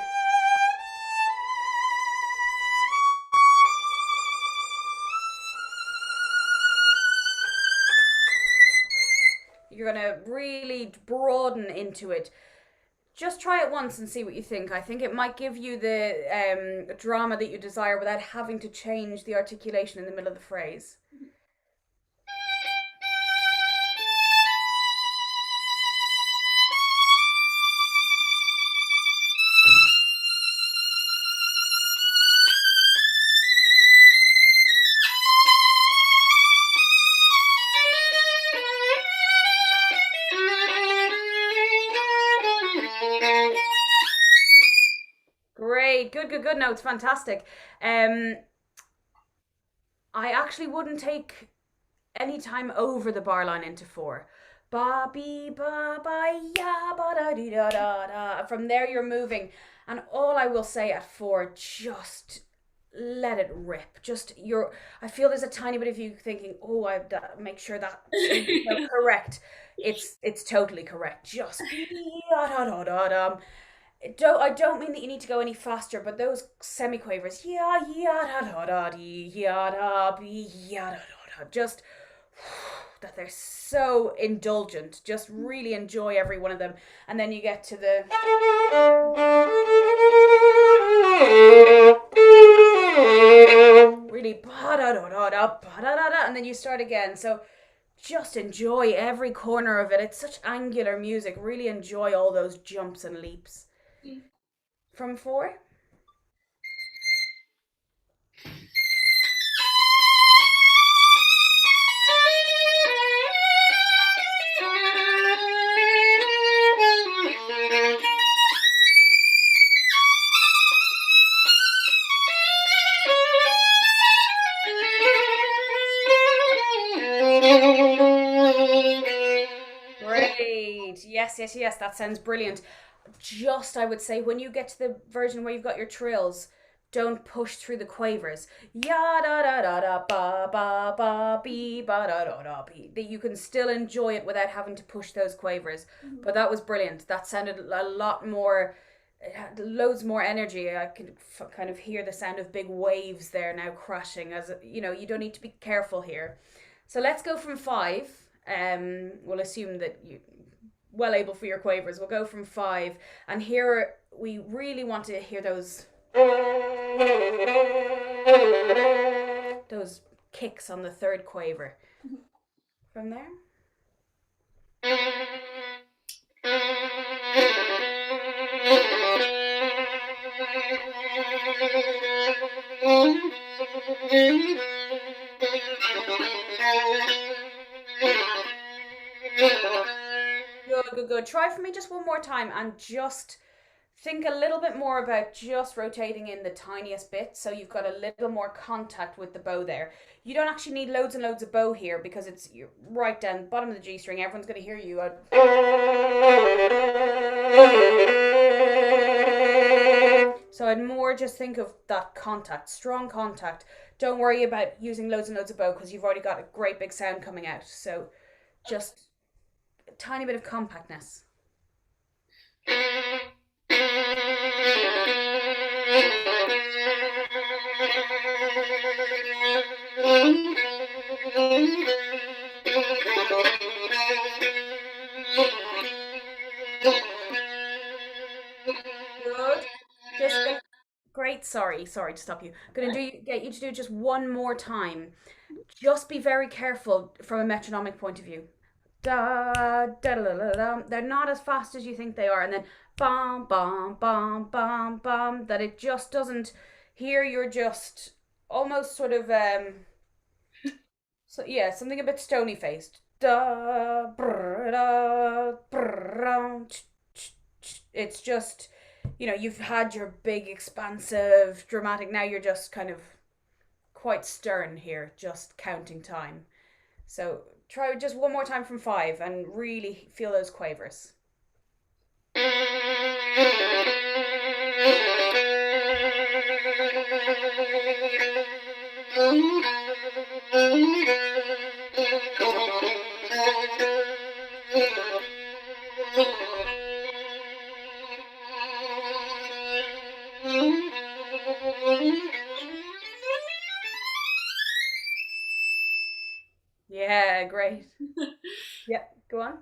You're going to really broaden into it. Just try it once and see what you think. I think it might give you the drama that you desire without having to change the articulation in the middle of the phrase. Great, good, good, good. No, it's fantastic. I actually wouldn't take any time over the bar line into four. Ba be ba ba ya ba da dee da da da. From there you're moving, and all I will say at four, just let it rip. I feel there's a tiny bit of you thinking, oh, make sure that is correct. It's totally correct. Just I don't mean that you need to go any faster, but those semiquavers, just that they're so indulgent. Just really enjoy every one of them, and then you get to the really and then you start again. So just enjoy every corner of it. It's such angular music. Really enjoy all those jumps and leaps. From 4. Great. Yes. That sounds brilliant. Just, I would say, when you get to the version where you've got your trills, don't push through the quavers. Ya da da da da ba ba ba be ba da da da be. That you can still enjoy it without having to push those quavers. But that was brilliant. That sounded a lot more. It had loads more energy. I could kind of hear the sound of big waves there now crashing. As you know, you don't need to be careful here. So let's go from 5. We'll assume that you well able for your quavers. We'll go from 5, and here we really want to hear those kicks on the 3rd quaver. From there. Good. Try for me just one more time, and just think a little bit more about just rotating in the tiniest bit, so you've got a little more contact with the bow there. You don't actually need loads and loads of bow here, because you're right down the bottom of the G string. Everyone's going to hear you. So I'd more just think of that contact, strong contact. Don't worry about using loads and loads of bow, because you've already got a great big sound coming out. So just a tiny bit of compactness. Good. Great. Sorry to stop you. Get you to do just one more time. Just be very careful from a metronomic point of view. Da da da da da. They're not as fast as you think they are, and then bum bum bum bum bum. That it just doesn't. Here you're just almost sort of so yeah, something a bit stony faced. Da brr, da brr, it's just, you've had your big expansive dramatic. Now you're just kind of quite stern here, just counting time. So try just one more time from 5 and really feel those quavers. Yeah, great. Yeah, go on.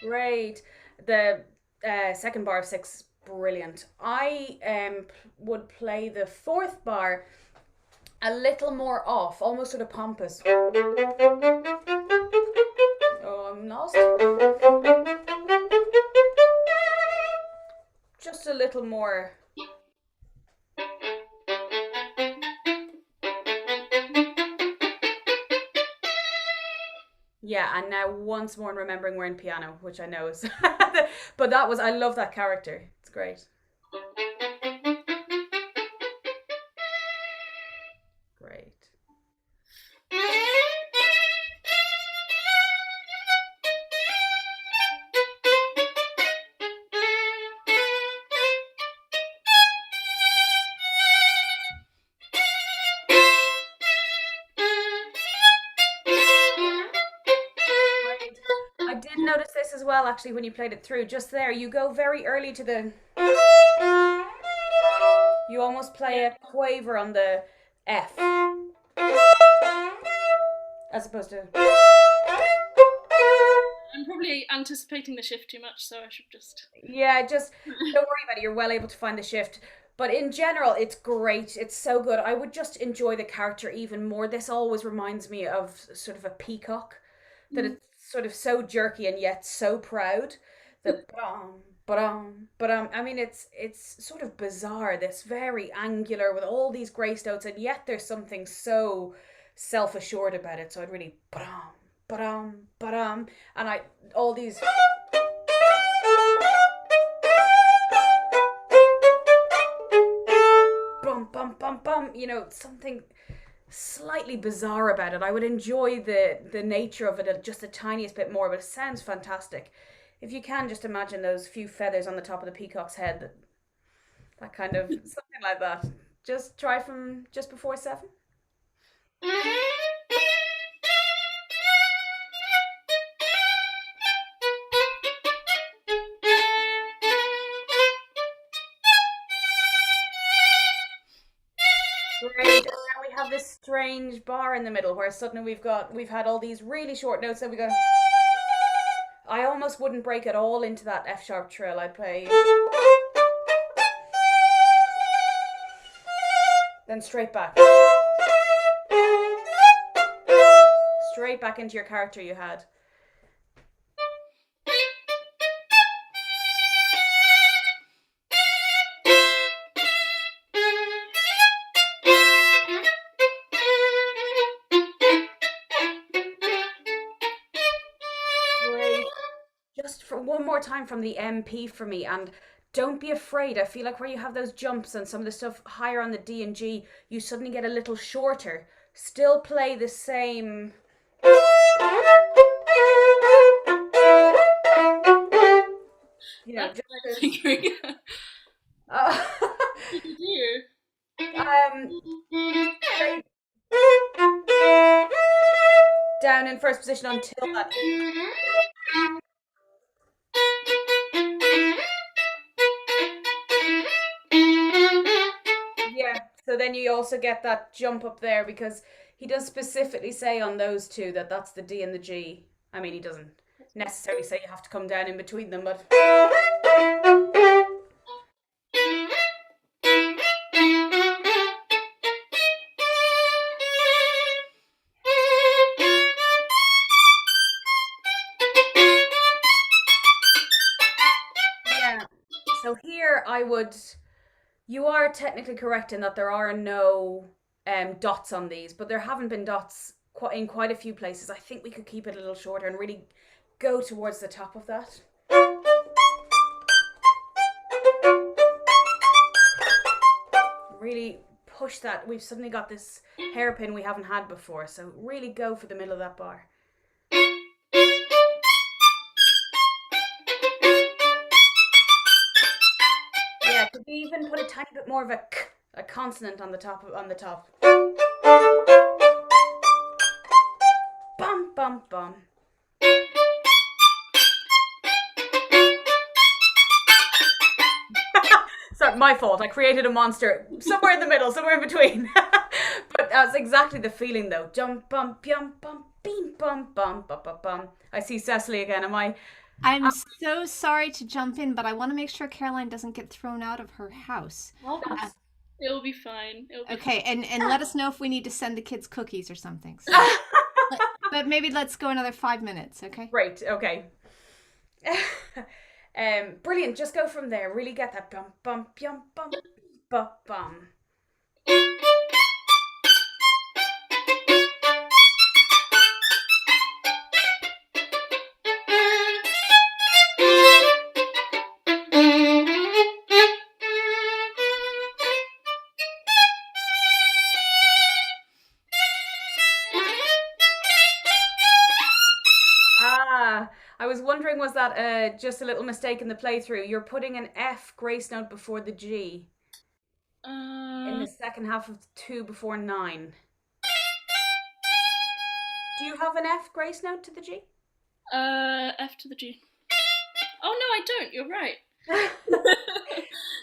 Great. The second bar of 6, brilliant. I would play the 4th bar a little more off, almost sort of pompous. Oh, I'm lost. Just a little more. Yeah, and now once more remembering we're in piano, which I know is but I love that character. It's great. Great. did notice this as well, actually, when you played it through. Just there, you go very early to the. You almost play a quaver on the F, as opposed to. I'm probably anticipating the shift too much, so I should just. Yeah, just don't worry about it. You're well able to find the shift. But in general, it's great. It's so good. I would just enjoy the character even more. This always reminds me of sort of a peacock, that it's sort of so jerky and yet so proud. The I mean, it's sort of bizarre. This very angular with all these grace notes, and yet there's something so self-assured about it. So I'd really and I all these. Bum bum bum bum, something slightly bizarre about it. I would enjoy the nature of it just the tiniest bit more, but it sounds fantastic. If you can just imagine those few feathers on the top of the peacock's head, that kind of something like that. Just try from just before 7. Great. And now we have this strange bar in the middle where suddenly we've had all these really short notes, and we go. I almost wouldn't break it all into that F sharp trill. I'd play then straight back. Straight back into your character you had. Just for one more time from the MP for me, and don't be afraid. I feel like where you have those jumps and some of the stuff higher on the D and G, you suddenly get a little shorter. Still play the same. That's just fingering. What did you do? Down in first position until that. Yeah, so then you also get that jump up there, because he does specifically say on those two that that's the D and the G. I mean, he doesn't necessarily say you have to come down in between them, but. Yeah, so here you are technically correct in that there are no dots on these, but there haven't been dots in quite a few places. I think we could keep it a little shorter and really go towards the top of that. Really push that. We've suddenly got this hairpin we haven't had before, so really go for the middle of that bar. Yeah, could you even put a tiny bit more of a consonant on the top Bum bum bum. Sorry, my fault. I created a monster somewhere in the middle, somewhere in between. But that's exactly the feeling, though. Jump bum bum bum beam bum bum bum bum bum. I see Cecily again. I'm so sorry to jump in, but I want to make sure Caroline doesn't get thrown out of her house. It'll be fine. Okay, and let us know if we need to send the kids cookies or something. So, but maybe let's go another 5 minutes, okay? Great, okay. Brilliant. Just go from there. Really get that bum bum bum bum bum bum. I was wondering, was that just a little mistake in the playthrough? You're putting an F grace note before the G. In the second half of 2 before 9. Do you have an F grace note to the G? F to the G. Oh no, I don't. You're right.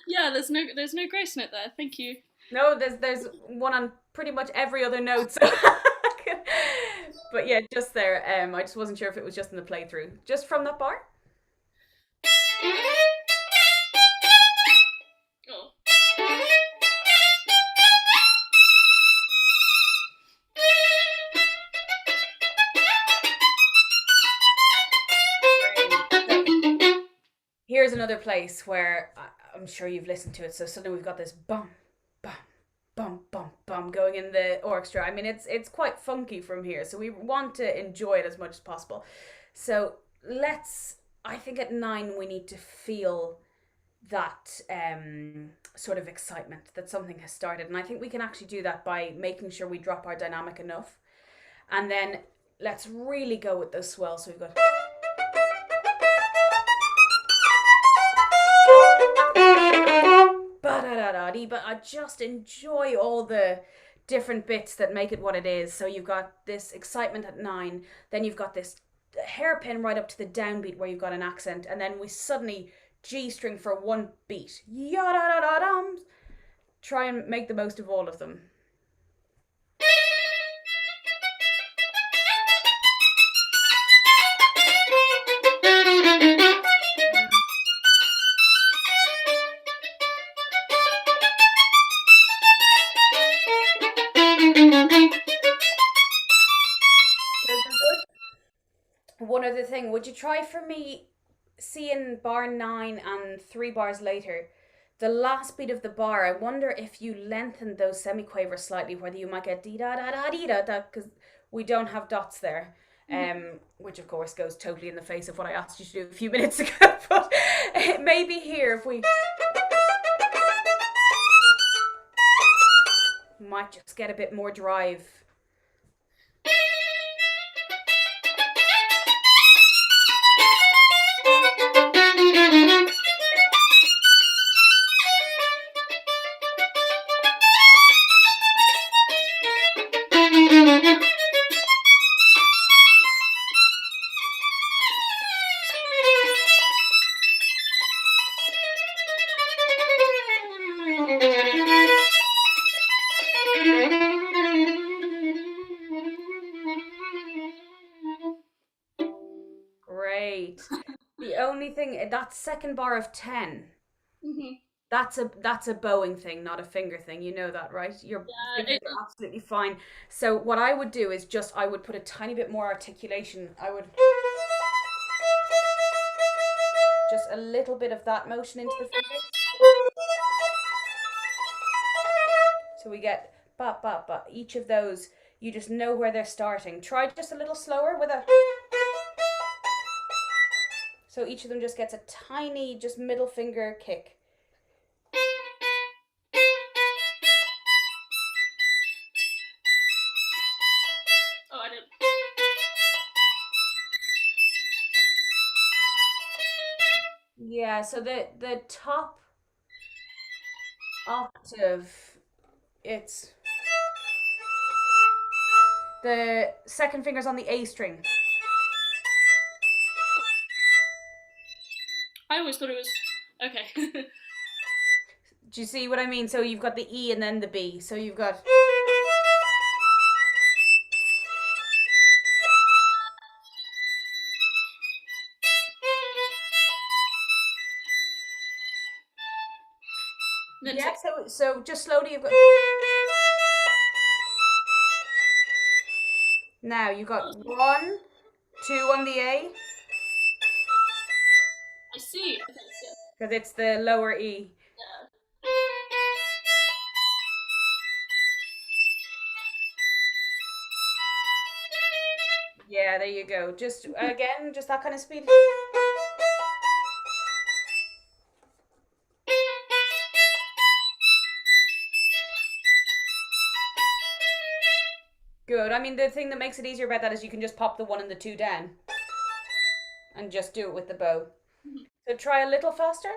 Yeah, there's no grace note there. Thank you. No, there's one on pretty much every other note. So. But yeah, just there. I just wasn't sure if it was just in the playthrough, just from that bar. Oh. Here's another place where I'm sure you've listened to it. So suddenly we've got this bum, bum, bum, bum, bum going in the orchestra. I mean, it's quite funky from here. So we want to enjoy it as much as possible. So I think at 9 we need to feel that sort of excitement that something has started. And I think we can actually do that by making sure we drop our dynamic enough. And then let's really go with those swells. So we've got... But I just enjoy all the different bits that make it what it is. So you've got this excitement at 9, then you've got this hairpin right up to the downbeat where you've got an accent, and then we suddenly G string for one beat. Yada-da-da-dum. Try and make the most of all of them. One other thing, would you try for me seeing bar 9 and 3 bars later, the last beat of the bar? I wonder if you lengthen those semiquavers slightly, whether you might get dee da da da dee da da, because we don't have dots there, which of course goes totally in the face of what I asked you to do a few minutes ago. But maybe here, if we might just get a bit more drive. Great. The only thing, that second bar of 10, that's a bowing thing, not a finger thing. You know that, right? Your fingers are absolutely fine. So what I would do is I would put a tiny bit more articulation. I would just a little bit of that motion into the fingers. So we get ba ba ba. Each of those, you just know where they're starting. Try just a little slower with a... So each of them just gets a tiny, just middle finger kick. Oh, I didn't. Yeah, so the top octave, it's the second finger's on the A string. I always thought it was okay. Do you see what I mean? So you've got the E and then the B. So you've got... Yeah, so just slowly you've got... Now you've got 1, 2 on the A. I see. Okay, yeah. Because it's the lower E. Yeah, there you go. Just again, just that kind of speed. Good. I mean, the thing that makes it easier about that is you can just pop the 1 and the 2 down and just do it with the bow. So try a little faster.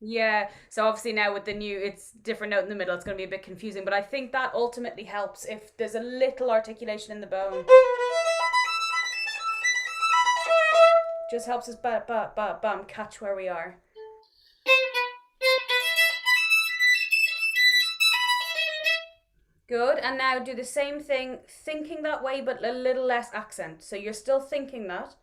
Yeah, so obviously now with the new, it's different note in the middle, it's going to be a bit confusing, but I think that ultimately helps if there's a little articulation in the bone. Just helps us bum catch where we are. Good, and now do the same thing, thinking that way, but a little less accent. So you're still thinking that.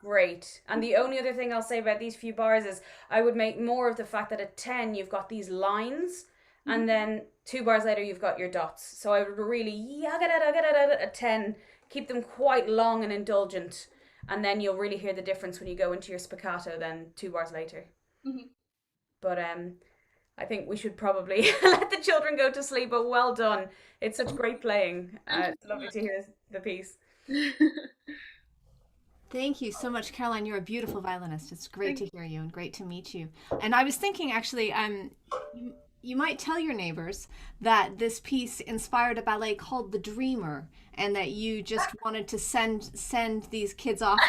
Great. And the only other thing I'll say about these few bars is I would make more of the fact that at 10 you've got these lines, and then 2 bars later you've got your dots. So I would really at 10, keep them quite long and indulgent, and then you'll really hear the difference when you go into your spiccato then 2 bars later. Mhm. But I think we should probably let the children go to sleep, but well done. It's such great playing. It's lovely to hear the piece. Thank you so much, Caroline. You're a beautiful violinist. It's great Thank to hear you and great to meet you. And I was thinking, actually, you might tell your neighbors that this piece inspired a ballet called The Dreamer, and that you just wanted to send these kids off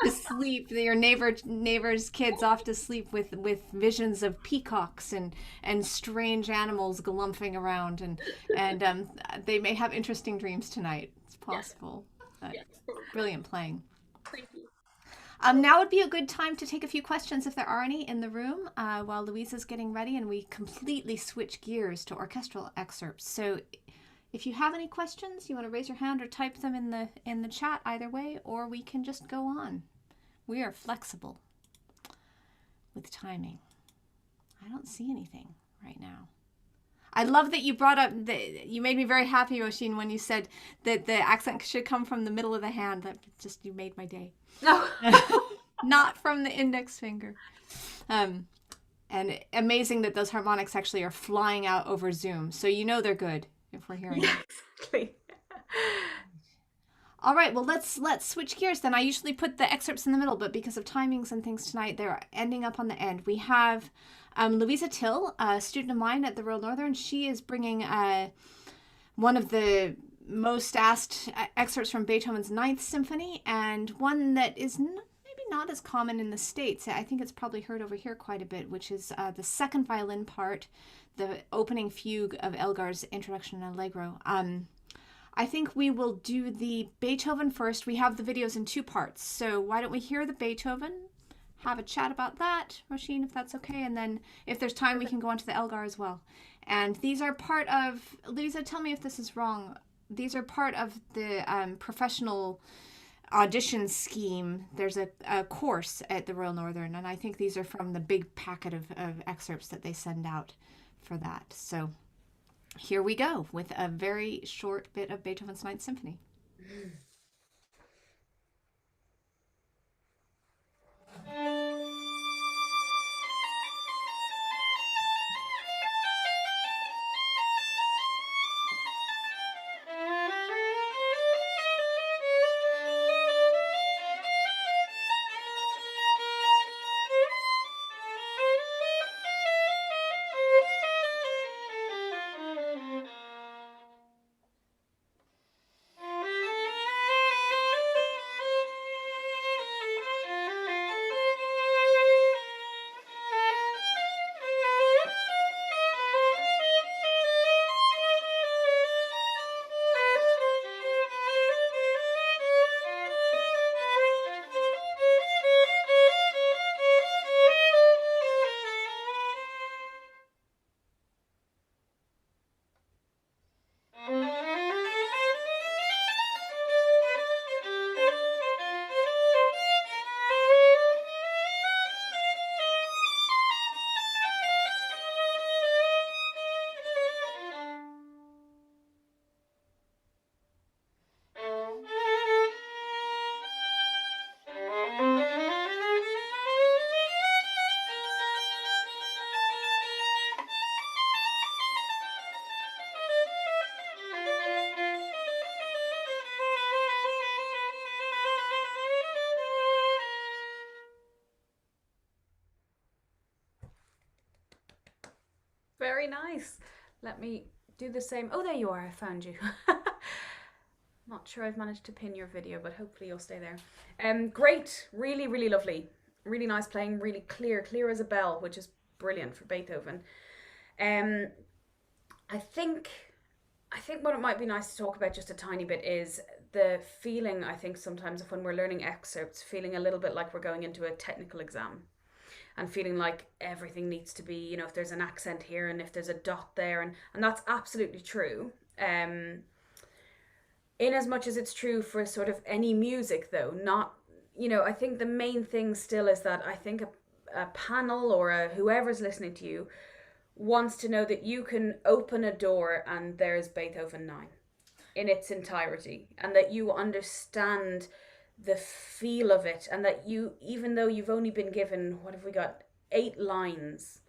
to sleep, your neighbors' kids off to sleep with visions of peacocks and strange animals galumphing around, and they may have interesting dreams tonight. It's possible. Yes, probably. Brilliant playing. Thank you. Now would be a good time to take a few questions if there are any in the room while Louisa's getting ready, and we completely switch gears to orchestral excerpts. So if you have any questions, you want to raise your hand or type them in the chat either way, or we can just go on. We are flexible with timing. I don't see anything right now. I love that you brought up you made me very happy, Róisín, when you said that the accent should come from the middle of the hand. That just, you made my day. No. Not from the index finger. And amazing that those harmonics actually are flying out over Zoom. So you know they're good if we're hearing them. Exactly. All right, well, let's switch gears then. I usually put the excerpts in the middle, but because of timings and things tonight, they're ending up on the end. We have Louisa Till, a student of mine at the Royal Northern. She is bringing one of the most asked excerpts from Beethoven's Ninth Symphony, and one that is maybe not as common in the States. I think it's probably heard over here quite a bit, which is the second violin part, the opening fugue of Elgar's Introduction and Allegro. I think we will do the Beethoven first. We have the videos in 2 parts, so why don't we hear the Beethoven, have a chat about that, Róisín, if that's okay, and then if there's time, we can go on to the Elgar as well. And these are part of, Louisa, tell me if this is wrong, these are part of the professional audition scheme. There's a course at the Royal Northern, and I think these are from the big packet of excerpts that they send out for that. So here we go with a very short bit of Beethoven's Ninth Symphony. Very nice. Let me do the same. Oh, there you are. I found you. Not not sure I've managed to pin your video, but hopefully you'll stay there. Great, really, really lovely. Really nice playing, really clear as a bell, which is brilliant for Beethoven. I think what it might be nice to talk about just a tiny bit is the feeling, I think, sometimes of when we're learning excerpts, feeling a little bit like we're going into a technical exam and feeling like everything needs to be, you know, if there's an accent here and if there's a dot there, and that's absolutely true. In as much as it's true for sort of any music, though, not, you know, I think the main thing still is that I think a panel or whoever's listening to you wants to know that you can open a door and there's Beethoven 9 in its entirety, and that you understand the feel of it, and that you, even though you've only been given, what have we got, 8 lines,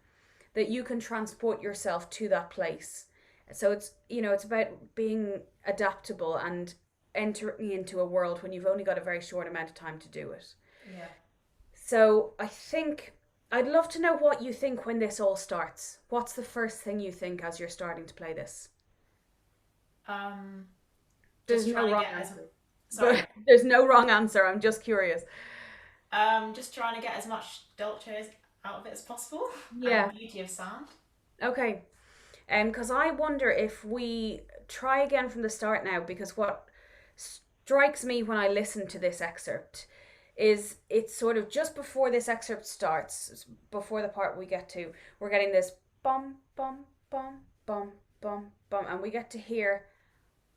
that you can transport yourself to that place. So it's, you know, it's about being adaptable and entering into a world when you've only got a very short amount of time to do it. Yeah. So I think I'd love to know what you think when this all starts. What's the first thing you think as you're starting to play this? There's no wrong answer. Sorry. There's no wrong answer. I'm just curious. Just trying to get as much dolce out of it as possible. Yeah. And the beauty of sound. Okay. Because I wonder if we try again from the start now, because what strikes me when I listen to this excerpt is it's sort of just before this excerpt starts, before the part we get to, we're getting this bum, bum, bum, bum, bum, bum, and we get to hear,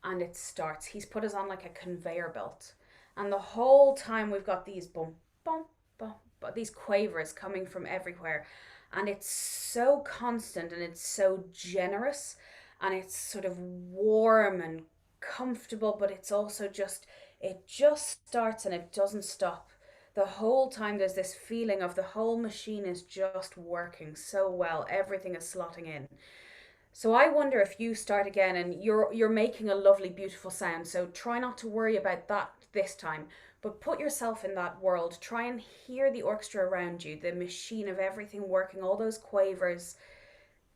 and it starts. He's put us on like a conveyor belt. And the whole time we've got these bum, bum, bum, bum, these quavers coming from everywhere. And it's so constant and it's so generous and it's sort of warm and comfortable, but it's also just, it just starts and it doesn't stop. The whole time there's this feeling of the whole machine is just working so well. Everything is slotting in. So I wonder if you start again and you're making a lovely, beautiful sound. So try not to worry about that this time, but put yourself in that world. Try and hear the orchestra around you, the machine of everything working, all those quavers.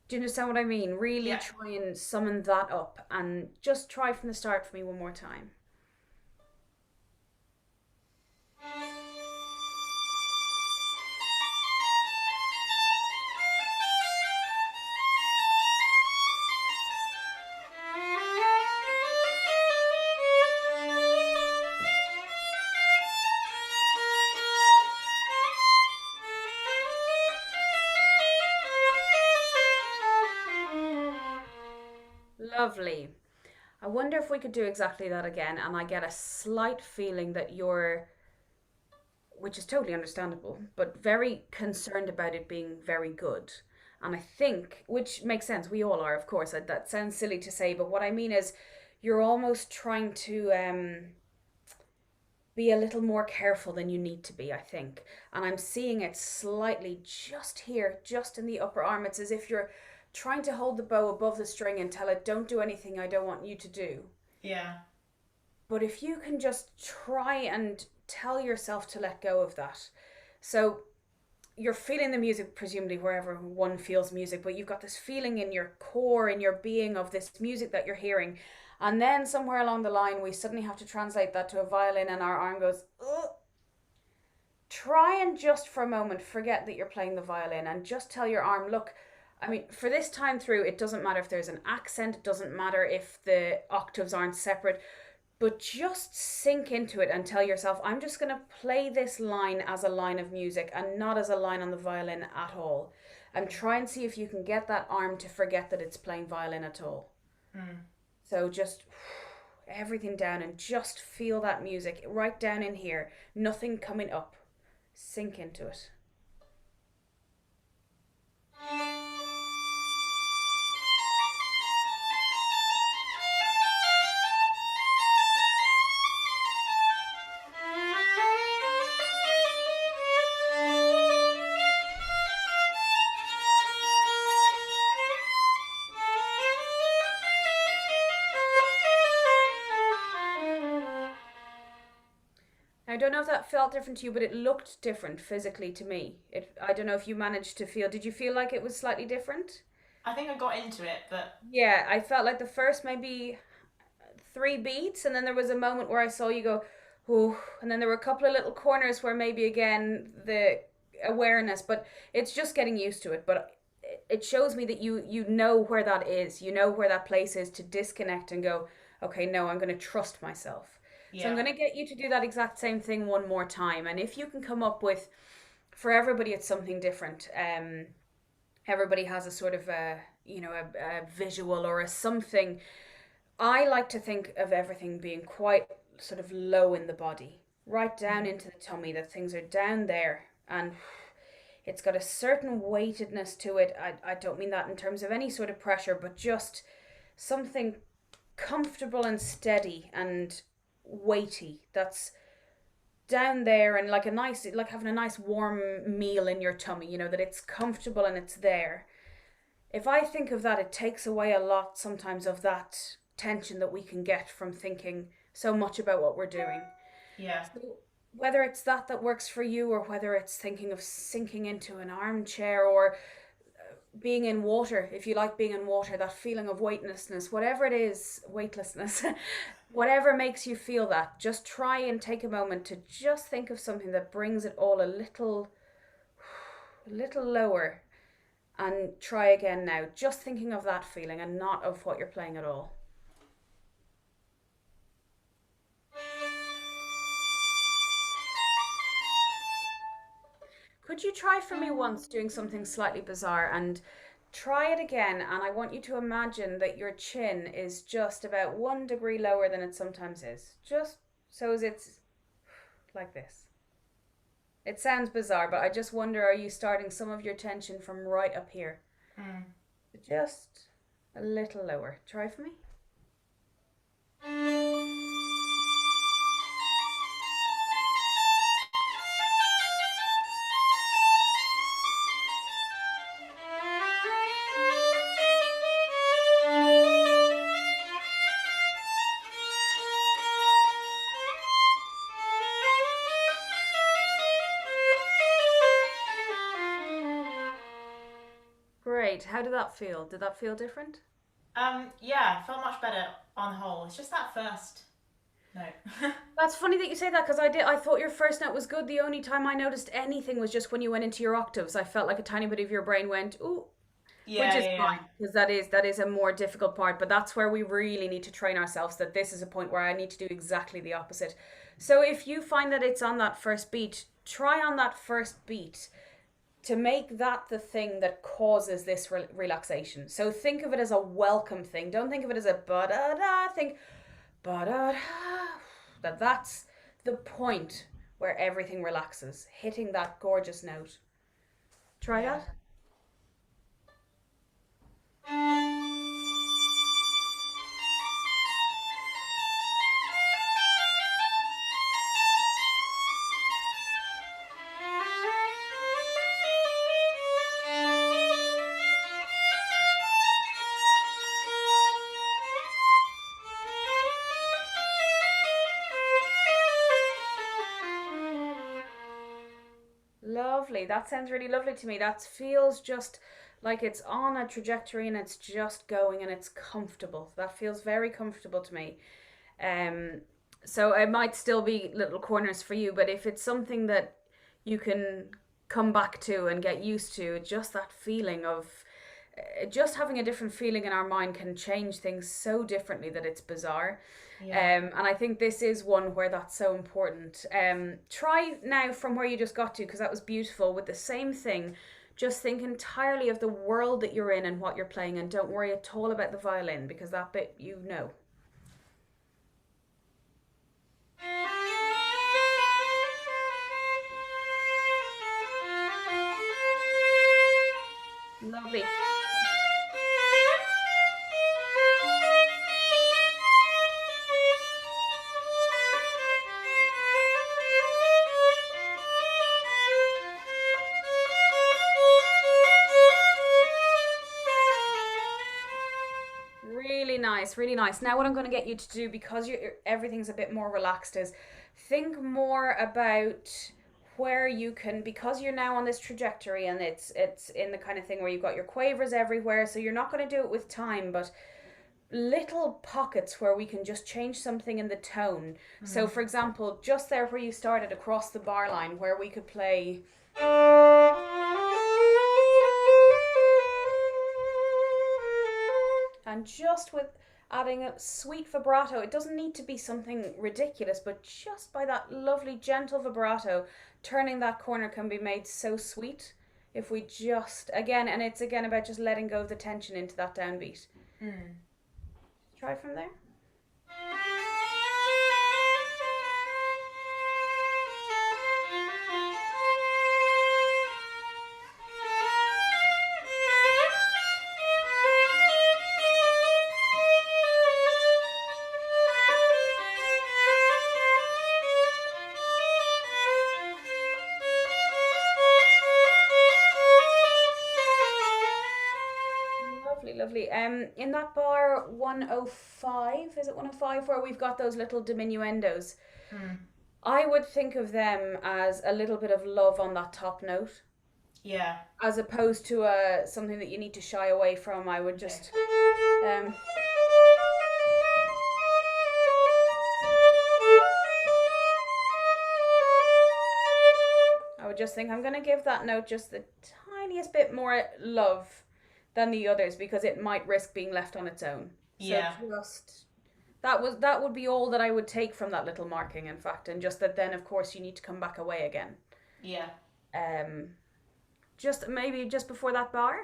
Do you understand what I mean? Really try and summon that up, and just try from the start for me one more time. Lovely. I wonder if we could do exactly that again, and I get a slight feeling that you're, which is totally understandable, but very concerned about it being very good. And I think, which makes sense, we all are, of course, that sounds silly to say, but what I mean is you're almost trying to be a little more careful than you need to be, I think. And I'm seeing it slightly just here, just in the upper arm. It's as if you're trying to hold the bow above the string and tell it, don't do anything I don't want you to do. Yeah. But if you can just try and tell yourself to let go of that. So you're feeling the music, presumably wherever one feels music, but you've got this feeling in your core, in your being, of this music that you're hearing. And then somewhere along the line, we suddenly have to translate that to a violin and our arm goes, ugh. Try and just for a moment forget that you're playing the violin and just tell your arm, look, I mean, for this time through, it doesn't matter if there's an accent, it doesn't matter if the octaves aren't separate, but just sink into it and tell yourself, I'm just going to play this line as a line of music and not as a line on the violin at all. And try and see if you can get that arm to forget that it's playing violin at all. So just everything down and just feel that music right down in here. Nothing coming up. Sink into it. I don't know if that felt different to you, but it looked different physically to me. I don't know if you managed to feel, did you feel like it was slightly different? I think I got into it, but... Yeah, I felt like the first maybe 3 beats, and then there was a moment where I saw you go, ooh, and then there were a couple of little corners where maybe again the awareness, but it's just getting used to it. But it shows me that you know where that is, you know where that place is to disconnect and go, okay, no, I'm going to trust myself. Yeah. So I'm going to get you to do that exact same thing one more time. And if you can come up with, for everybody, it's something different. Everybody has a sort of a visual or a something. I like to think of everything being quite sort of low in the body, right down into the tummy, that things are down there, and it's got a certain weightedness to it. I don't mean that in terms of any sort of pressure, but just something comfortable and steady and weighty that's down there, and like having a nice warm meal in your tummy, that it's comfortable and it's there. If I think of that, it takes away a lot sometimes of that tension that we can get from thinking so much about what we're doing. Yeah. So whether it's that works for you, or whether it's thinking of sinking into an armchair, or being in water, if you like being in water, that feeling of weightlessness, whatever it is, whatever makes you feel that, just try and take a moment to just think of something that brings it all a little lower, and try again now, just thinking of that feeling and not of what you're playing at all. Could you try for me once doing something slightly bizarre, and try it again, and I want you to imagine that your chin is just about 1 degree lower than it sometimes is. Just so as it's like this. It sounds bizarre, but I just wonder, are you starting some of your tension from right up here? Just a little lower. Try for me. Great. How did that feel? Did that feel different? Yeah, felt much better on the whole. It's just that first note. That's funny that you say that, because I thought your first note was good. The only time I noticed anything was just when you went into your octaves. I felt like a tiny bit of your brain went, ooh, Yeah, which is yeah, fine, because that is a more difficult part. But that's where we really need to train ourselves, that this is a point where I need to do exactly the opposite. So if you find that it's on that first beat, try on that first beat to make that the thing that causes this relaxation. So think of it as a welcome thing. Don't think of it as a ba-da-da. Think ba-da-da. That's the point where everything relaxes. Hitting that gorgeous note. Try that. Lovely. That sounds really lovely to me. That feels just like it's on a trajectory and it's just going and it's comfortable. That feels very comfortable to me. So it might still be little corners for you, but if it's something that you can come back to and get used to, just that feeling of just having a different feeling in our mind can change things so differently that it's bizarre. Yeah. And I think this is one where that's so important. Try now from where you just got to, because that was beautiful, with the same thing. Just think entirely of the world that you're in and what you're playing, and don't worry at all about the violin, because that bit you know. Lovely. Really nice. Now what I'm going to get you to do, because everything's a bit more relaxed, is think more about where you can, because you're now on this trajectory and it's in the kind of thing where you've got your quavers everywhere, so you're not going to do it with time, but little pockets where we can just change something in the tone. So for example, just there where you started across the bar line, where we could play and just with adding a sweet vibrato, it doesn't need to be something ridiculous, but just by that lovely gentle vibrato, turning that corner can be made so sweet if we just, again, and it's again about just letting go of the tension into that downbeat. Try from there. Lovely. In that bar 105, is it 105, where we've got those little diminuendos? I would think of them as a little bit of love on that top note. Yeah. As opposed to something that you need to shy away from. I would just think I'm going to give that note just the tiniest bit more love than the others, because it might risk being left on its own. Yeah. So just that would be all that I would take from that little marking, in fact, and just that then of course you need to come back away again. Yeah. Just maybe just before that bar.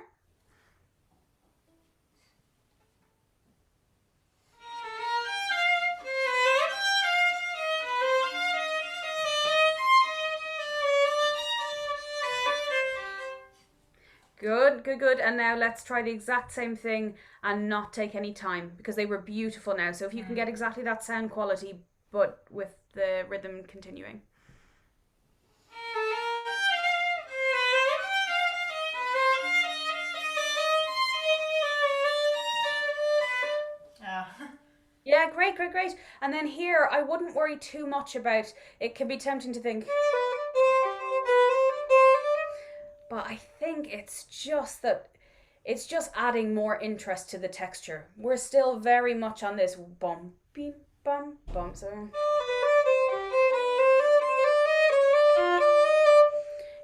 Good. And now let's try the exact same thing and not take any time, because they were beautiful now. So if you can get exactly that sound quality, but with the rhythm continuing. Yeah, great. And then here, I wouldn't worry too much about, it can be tempting to think, but I think it's just that it's just adding more interest to the texture. We're still very much on this bum, beep, bum, bum. So,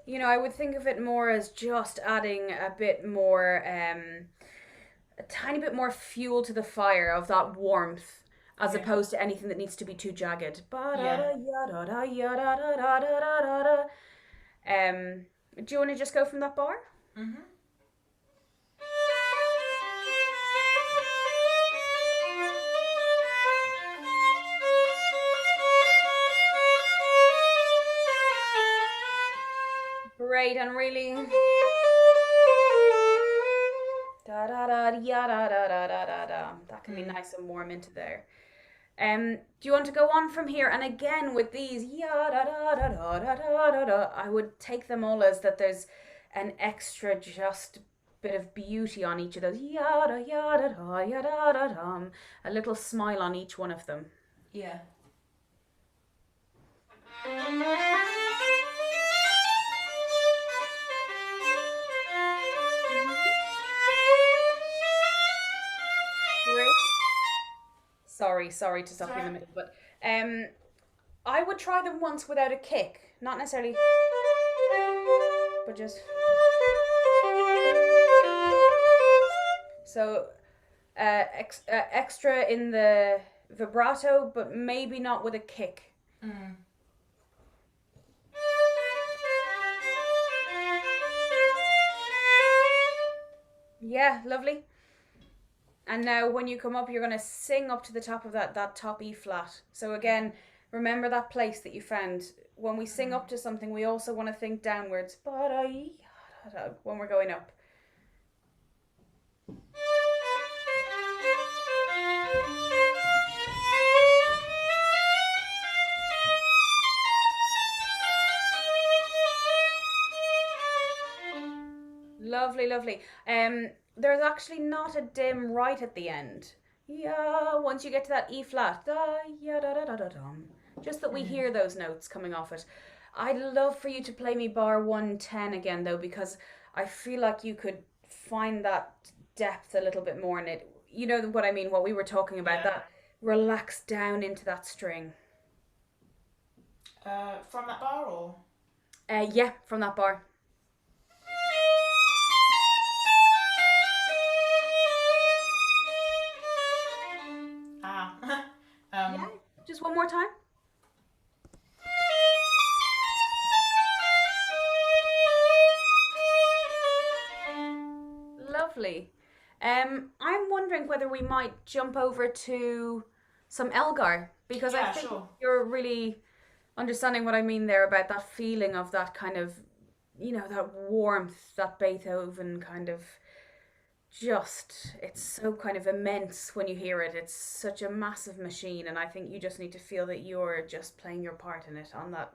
you know, I would think of it more as just adding a bit more, a tiny bit more fuel to the fire of that warmth, as opposed to anything that needs to be too jagged. Do you want to just go from that bar? Great, and really that can be nice and warm into there. Do you want to go on from here? And again with these I would take them all as that there's an extra just bit of beauty on each of those. A little smile on each one of them. Yeah. Sorry to stop you in the middle, but I would try them once without a kick, not necessarily, but just so extra in the vibrato, but maybe not with a kick. Yeah, lovely. And now when you come up, you're going to sing up to the top of that top E flat. So again, remember that place that you found. When we sing up to something, we also want to think downwards when we're going up. Lovely. There's actually not a dim right at the end. Yeah, once you get to that E flat, just that we hear those notes coming off it. I'd love for you to play me bar 110 again though, because I feel like you could find that depth a little bit more in it. you know what I mean, what we were talking about, that relax down into that string. From that bar or? Yeah, from that bar. Yeah, just one more time. Lovely. I'm wondering whether we might jump over to some Elgar, because I think you're really understanding what I mean there about that feeling of that kind of, you know, that warmth, that Beethoven kind of, just, it's so kind of immense when you hear it. It's such a massive machine, and I think you just need to feel that you're just playing your part in it on that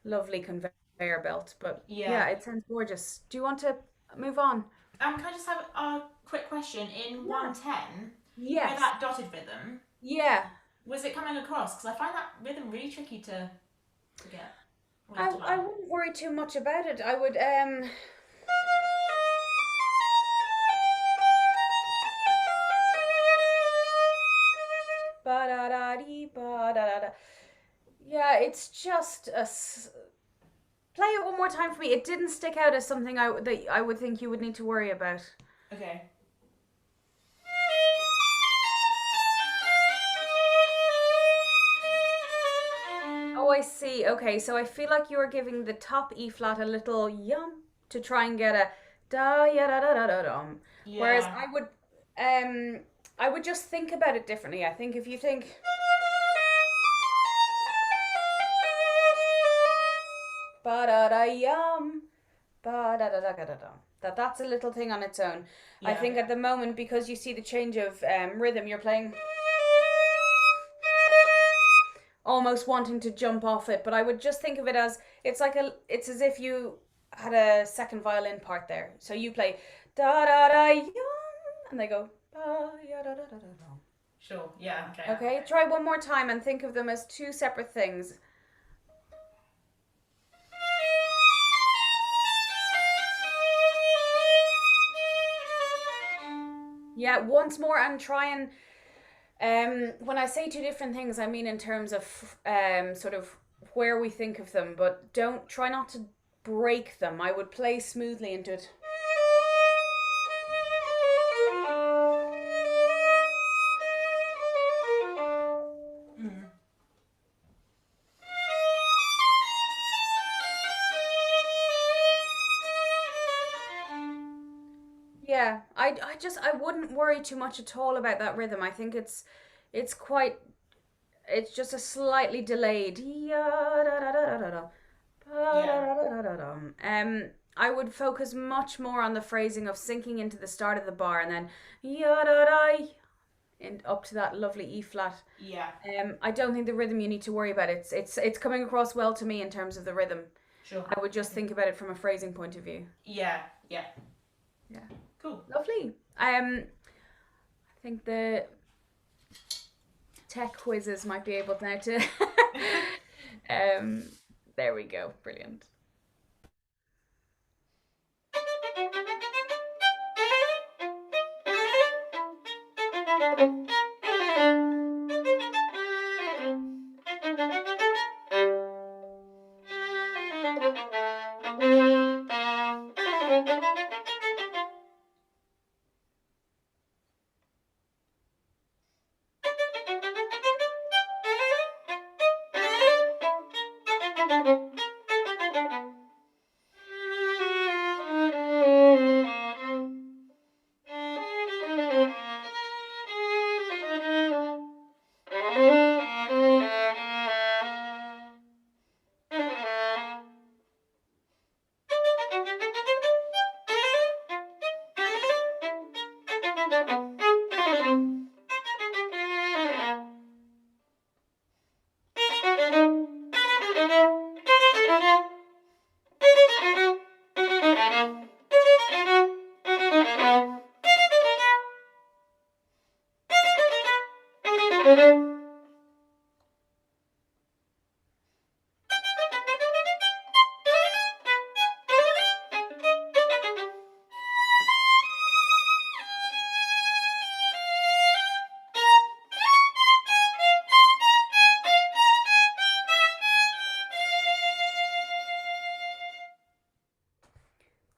lovely conveyor belt. But yeah, it sounds gorgeous. Do you want to move on? Can I just have a quick question? In 110, yes, with that dotted rhythm, was it coming across? Because I find that rhythm really tricky to get. I wouldn't worry too much about it. I would yeah, it's just a play it one more time for me. It didn't stick out as something that I would think you would need to worry about. Okay. Oh, I see. Okay, so I feel like you're giving the top E flat a little yum to try and get a da ya da da da da dum. Yeah. Whereas I would just think about it differently. I think if you think ba da da yum, ba da da da da da, that's a little thing on its own. Yeah. I think at the moment, because you see the change of rhythm, you're playing almost wanting to jump off it, but I would just think of it as it's as if you had a second violin part there. So you play da da da yum, and they go ba ya da da da da. Sure. Yeah. Okay. Okay. Try one more time and think of them as two separate things. Yeah, once more, and try and when I say two different things, I mean in terms of sort of where we think of them, but try not to break them. I would play smoothly into it. Yeah, I wouldn't worry too much at all about that rhythm. I think it's just a slightly delayed. I would focus much more on the phrasing of sinking into the start of the bar and then and up to that lovely E flat. Yeah. I don't think the rhythm you need to worry about. It's coming across well to me in terms of the rhythm. Sure. I would just think about it from a phrasing point of view. Yeah. Cool. Lovely. I think the tech quizzes might be able now to there we go. Brilliant.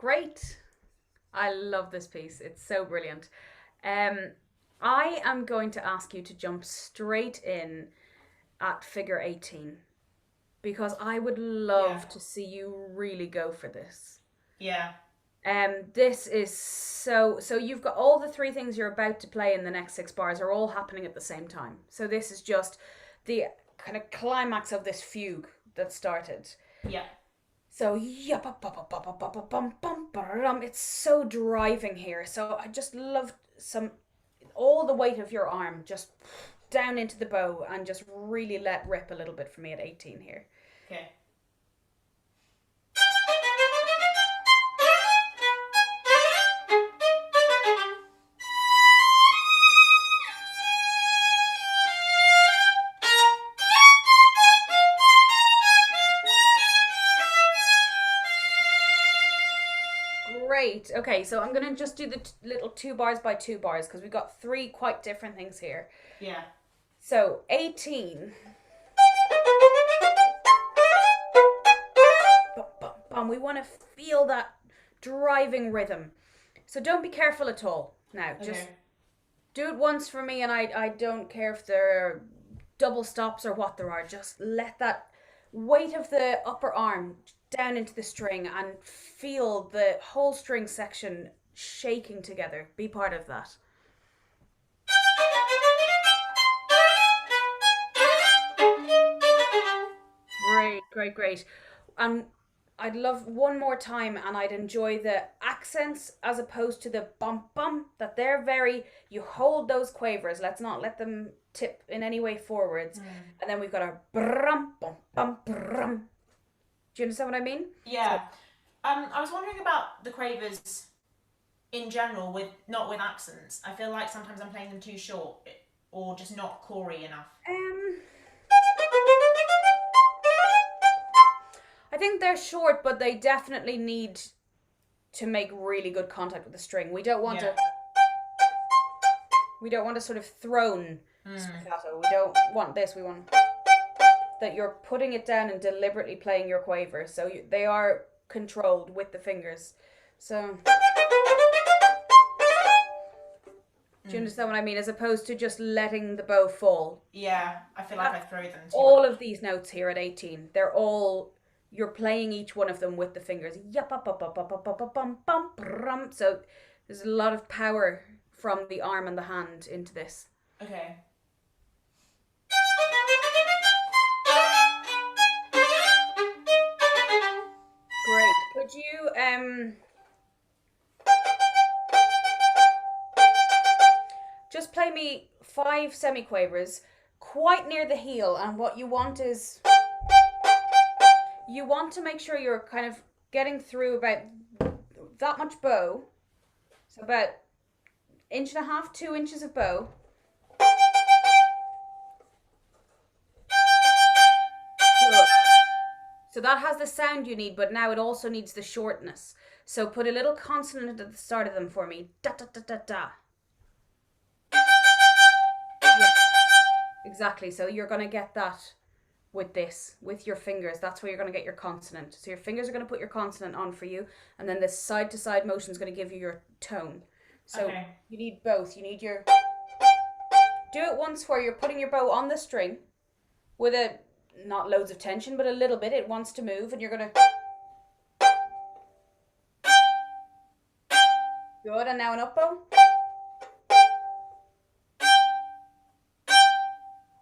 Great. I love this piece. It's so brilliant. I am going to ask you to jump straight in at figure 18 because I would love to see you really go for this. Yeah. This is so you've got all the three things you're about to play in the next 6 bars are all happening at the same time. So this is just the kind of climax of this fugue that started. Yeah. So it's so driving here. So I just love all the weight of your arm just down into the bow and just really let rip a little bit for me at 18 here. Okay. Great. Okay, so I'm going to just do the little 2 bars by 2 bars because we've got 3 quite different things here. Yeah. So 18. We want to feel that driving rhythm. So don't be careful at all. Now, just do it once for me, and I don't care if there are double stops or what there are. Just let that weight of the upper arm down into the string and feel the whole string section shaking together. Be part of that. Great. And I'd love one more time, and I'd enjoy the accents as opposed to the bum, that they're very, you hold those quavers. Let's not let them tip in any way forwards. And then we've got our brum, bum, bum, brum. Do you understand what I mean? Yeah. I was wondering about the quavers in general, not with accents. I feel like sometimes I'm playing them too short or just not chory enough. I think they're short, but they definitely need to make really good contact with the string. We don't want to sort of thrown spiccato. We don't want this. We want that you're putting it down and deliberately playing your quavers. So they are controlled with the fingers. So do you understand what I mean? As opposed to just letting the bow fall. Yeah, I feel like I throw them too all much. of these notes here at 18, they're all, you're playing each one of them with the fingers. So there's a lot of power from the arm and the hand into this. Okay. Great. Could you just play me 5 semiquavers quite near the heel, and what you want is you want to make sure you're kind of getting through about that much bow. So about 1.5 inches, 2 inches of bow. Good. So that has the sound you need, but now it also needs the shortness. So put a little consonant at the start of them for me. Da da da da da. Yeah. Exactly. So you're going to get that with this, with your fingers. That's where you're going to get your consonant. So your fingers are going to put your consonant on for you, and then this side to side motion is going to give you your tone. So you need both. You need your... Do it once where you're putting your bow on the string with a... not loads of tension, but a little bit. It wants to move, and you're going to... Good, and now an up bow.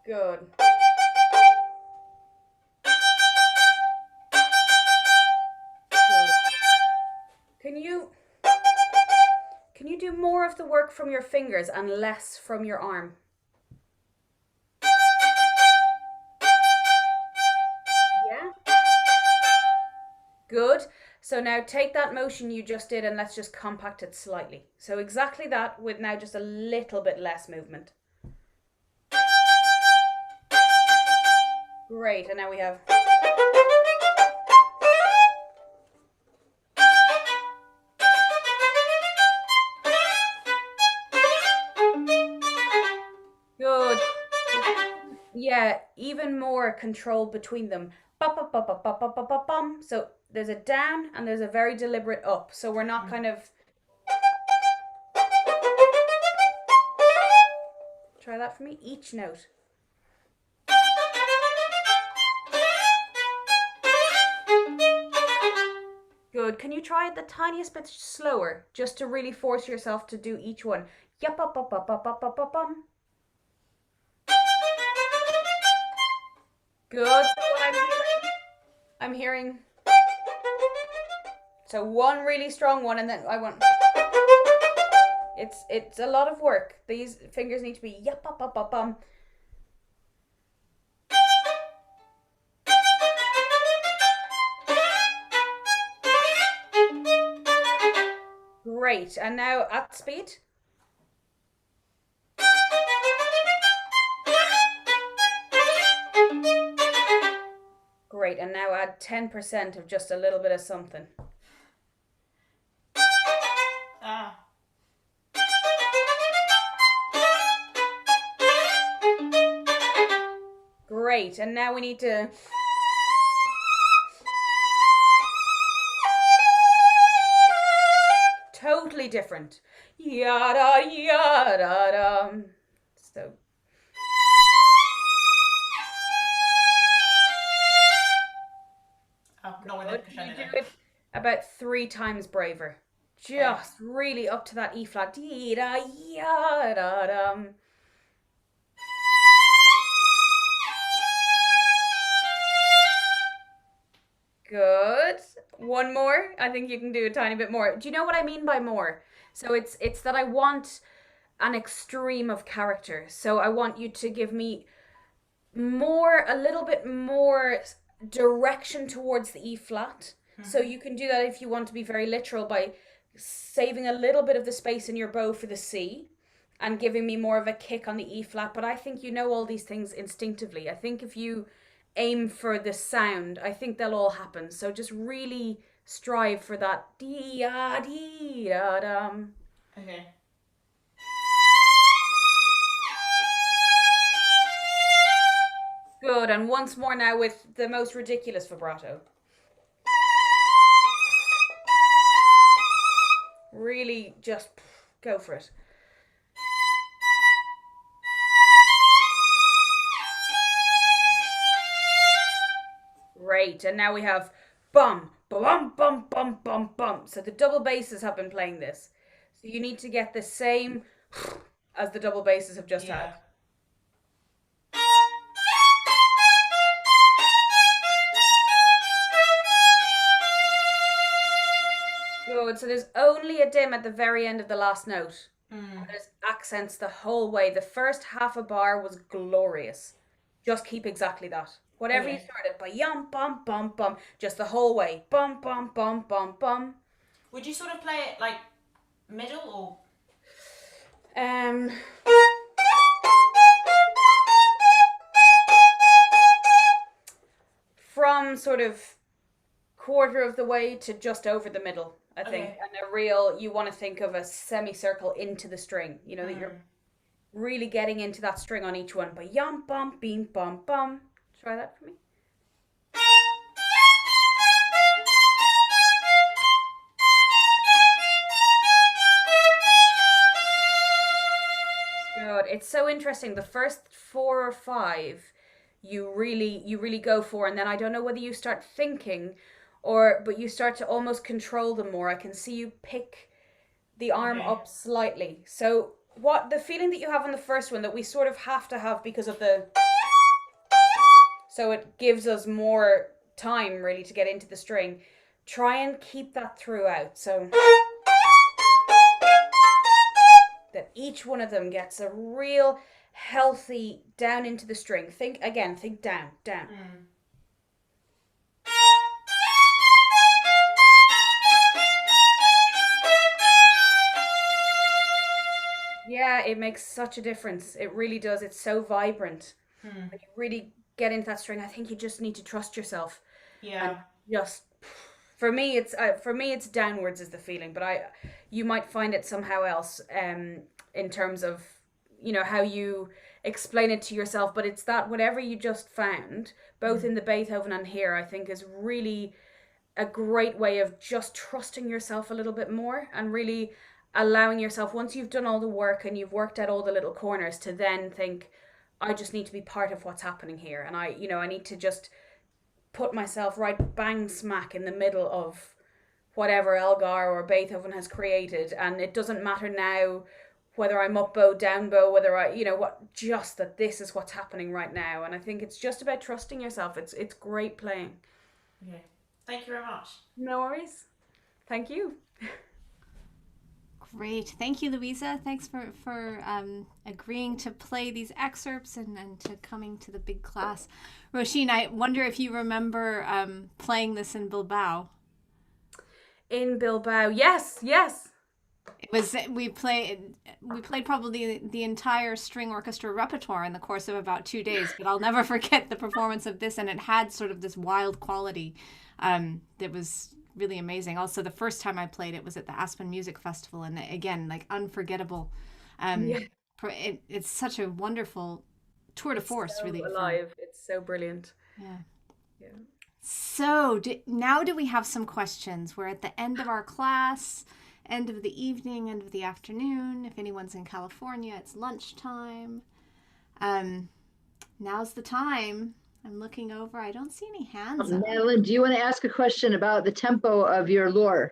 Good. Can you do more of the work from your fingers and less from your arm? Yeah? Good. So now take that motion you just did and let's just compact it slightly. So exactly that with now just a little bit less movement. Great, and now we have... Good. Yeah, even more control between them. So there's a down and there's a very deliberate up. So we're not kind of... Try that for me. Each note. Good. Can you try it the tiniest bit slower, just to really force yourself to do each one? Yup, up, up, up, up, up, up, up, Good. So what I'm hearing. So one really strong one, and then I want. It's a lot of work. These fingers need to be yup, up, up, up, Great. And now at speed. Great. And now add 10% of just a little bit of something. Great. And now we need to... Totally different. Yada, yada, da. So... Oh, not with it. You do it about 3 times braver. Just really up to that E flat. Yada, yada, da. Good. One more. I think you can do a tiny bit more. Do you know what I mean by more? So it's that I want an extreme of character. So I want you to give me a little bit more direction towards the E flat. Mm-hmm. So you can do that if you want to be very literal by saving a little bit of the space in your bow for the C and giving me more of a kick on the E flat. But I think you know all these things instinctively. I think if you aim for the sound, I think they'll all happen. So just really strive for that dee-da-dee-da-dum. Okay. Good. And once more now with the most ridiculous vibrato. Really just go for it. Great. And now we have bum, bum, bum, bum, bum, bum. So the double basses have been playing this. So you need to get the same as the double basses have just had. Good. So there's only a dim at the very end of the last note. And there's accents the whole way. The first half a bar was glorious. Just keep exactly that. Whatever you started by yum, bum, bum, bum, just the whole way. Bum, bum, bum, bum, bum. Would you sort of play it like middle or? From sort of quarter of the way to just over the middle, I think. And you want to think of a semicircle into the string. You know, that you're really getting into that string on each one. But yum, bum, beam, bum, bum. Try that for me. Good. It's so interesting. The first 4 or 5 you really go for, and then I don't know whether you start thinking but you start to almost control them more. I can see you pick the arm up slightly. So what the feeling that you have on the first one that we sort of have to have because of the... So it gives us more time really to get into the string. Try and keep that throughout. So that each one of them gets a real healthy down into the string. Think down, down. Yeah, it makes such a difference. It really does. It's so vibrant. When you really get into that string, I think you just need to trust yourself. Yeah. And just for me it's downwards is the feeling, but you might find it somehow else in terms of, you know, how you explain it to yourself. But it's that whatever you just found, both in the Beethoven and here, I think is really a great way of just trusting yourself a little bit more and really allowing yourself, once you've done all the work and you've worked out all the little corners, to then think, I just need to be part of what's happening here. And I need to just put myself right bang smack in the middle of whatever Elgar or Beethoven has created. And it doesn't matter now whether I'm up bow, down bow, whether just that this is what's happening right now. And I think it's just about trusting yourself. It's great playing. Okay. Thank you very much. No worries. Thank you. Great. Thank you, Louisa. Thanks for agreeing to play these excerpts and to coming to the big class. Róisín, I wonder if you remember playing this in Bilbao. In Bilbao, yes. It was we played probably the entire string orchestra repertoire in the course of about 2 days, but I'll never forget the performance of this, and it had sort of this wild quality that was really amazing. Also, the first time I played it was at the Aspen Music Festival, and again, like, unforgettable. It's such a wonderful tour de force, so really. Alive. It's so brilliant. Yeah. So now do we have some questions? We're at the end of our class, end of the evening, end of the afternoon. If anyone's in California, it's lunchtime. Now's the time. I'm looking over. I don't see any hands up. Madalyn, do you want to ask a question about the tempo of your Loure?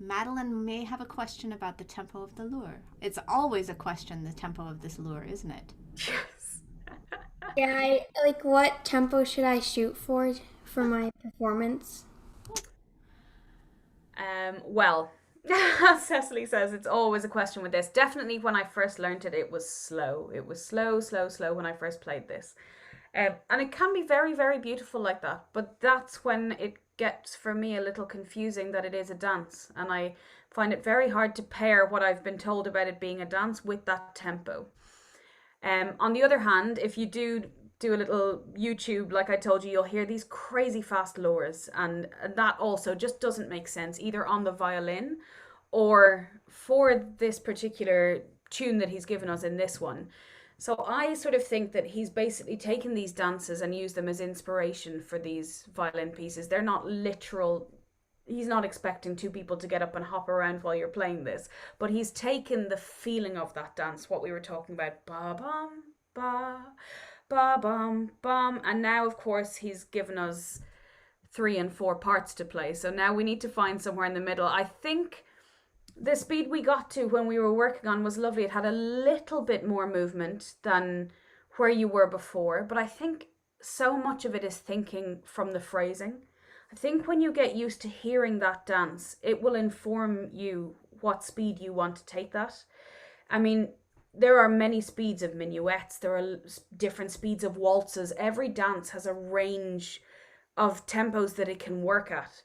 Madalyn may have a question about the tempo of the Loure. It's always a question, the tempo of this Loure, isn't it? Yes. Yeah, what tempo should I shoot for my performance? Well, as Cecily says, it's always a question with this. Definitely when I first learned it, it was slow. It was slow when I first played this. And it can be very, very beautiful like that. But that's when it gets, for me, a little confusing that it is a dance. And I find it very hard to pair what I've been told about it being a dance with that tempo. On the other hand, if you do a little YouTube, like I told you, you'll hear these crazy fast Loures. And that also just doesn't make sense, either on the violin or for this particular tune that he's given us in this one. So I sort of think that he's basically taken these dances and used them as inspiration for these violin pieces. They're not literal. He's not expecting two people to get up and hop around while you're playing this, but he's taken the feeling of that dance, what we were talking about, ba-bum, ba, ba-bum, bum, and now, of course, he's given us 3 and 4 parts to play, so now we need to find somewhere in the middle. I think the speed we got to when we were working on was lovely. It had a little bit more movement than where you were before, but I think so much of it is thinking from the phrasing. I think when you get used to hearing that dance, it will inform you what speed you want to take that. I mean, there are many speeds of minuets. There are different speeds of waltzes. Every dance has a range of tempos that it can work at.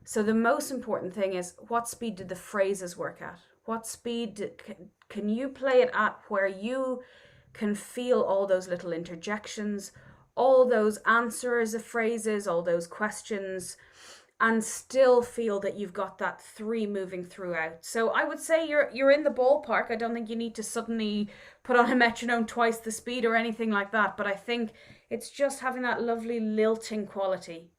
So the most important thing is, what speed did the phrases work at? What speed can you play it at where you can feel all those little interjections, all those answers of phrases, all those questions, and still feel that you've got that 3 moving throughout. So I would say you're in the ballpark. I don't think you need to suddenly put on a metronome twice the speed or anything like that, but I think it's just having that lovely lilting quality.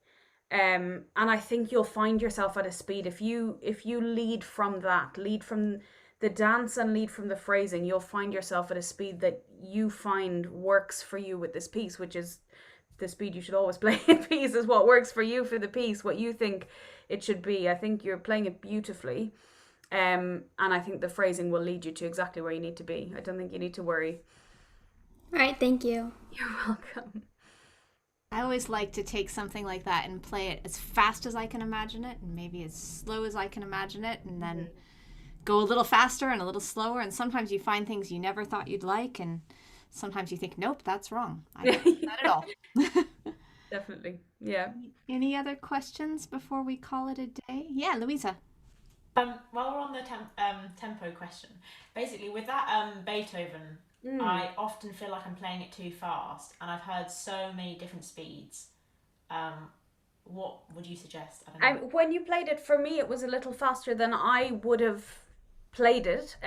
And I think you'll find yourself at a speed if you lead from the dance and lead from the phrasing, you'll find yourself at a speed that you find works for you with this piece, which is the speed you should always play a piece, is what works for you for the piece, what you think it should be. I think you're playing it beautifully, and I think the phrasing will lead you to exactly where you need to be. I don't think you need to worry. All right, thank you. You're welcome. I always like to take something like that and play it as fast as I can imagine it, and maybe as slow as I can imagine it, and then go a little faster and a little slower. And sometimes you find things you never thought you'd like, and sometimes you think, nope, that's wrong. I don't like that at all. Definitely. Yeah. Any other questions before we call it a day? Yeah, Louisa. While we're on the tempo question, basically with that Beethoven, I often feel like I'm playing it too fast, and I've heard so many different speeds. What would you suggest? I don't know. When you played it, for me, it was a little faster than I would have played it.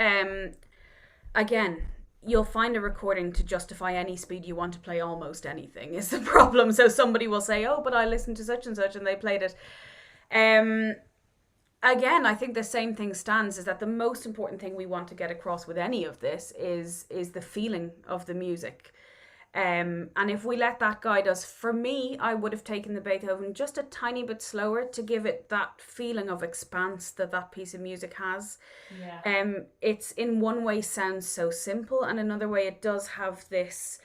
Again, you'll find a recording to justify any speed you want to play almost anything is the problem. So somebody will say, oh, but I listened to such and such and they played it Again, I think the same thing stands, is that the most important thing we want to get across with any of this is the feeling of the music. And if we let that guide us, for me, I would have taken the Beethoven just a tiny bit slower to give it that feeling of expanse that piece of music has. Yeah. It's in one way sounds so simple, and another way it does have this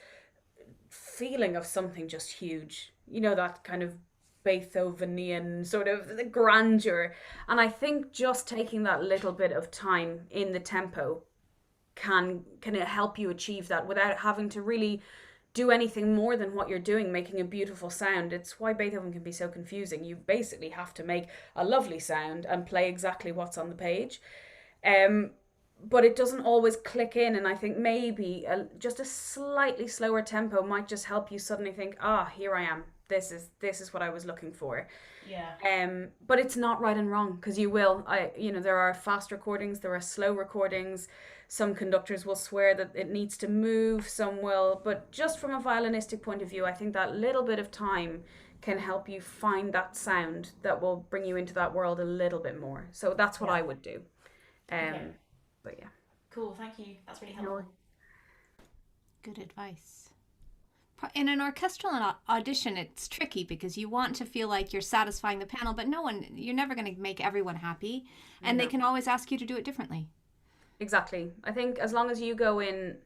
feeling of something just huge. You know, that kind of Beethovenian sort of the grandeur. And I think just taking that little bit of time in the tempo can it help you achieve that without having to really do anything more than what you're doing, making a beautiful sound. It's why Beethoven can be so confusing. You basically have to make a lovely sound and play exactly what's on the page. But it doesn't always click in, and I think maybe just a slightly slower tempo might just help you suddenly think, here I am. This is what I was looking for. Yeah. But it's not right and wrong, because there are fast recordings, there are slow recordings. Some conductors will swear that it needs to move, some will. But just from a violinistic point of view, I think that little bit of time can help you find that sound that will bring you into that world a little bit more. So that's what I would do. Okay. But yeah. Cool, thank you. That's really helpful. Good advice. In an orchestral audition, it's tricky because you want to feel like you're satisfying the panel, but you're never going to make everyone happy, and they can always ask you to do it differently. Exactly. I think as long as you go in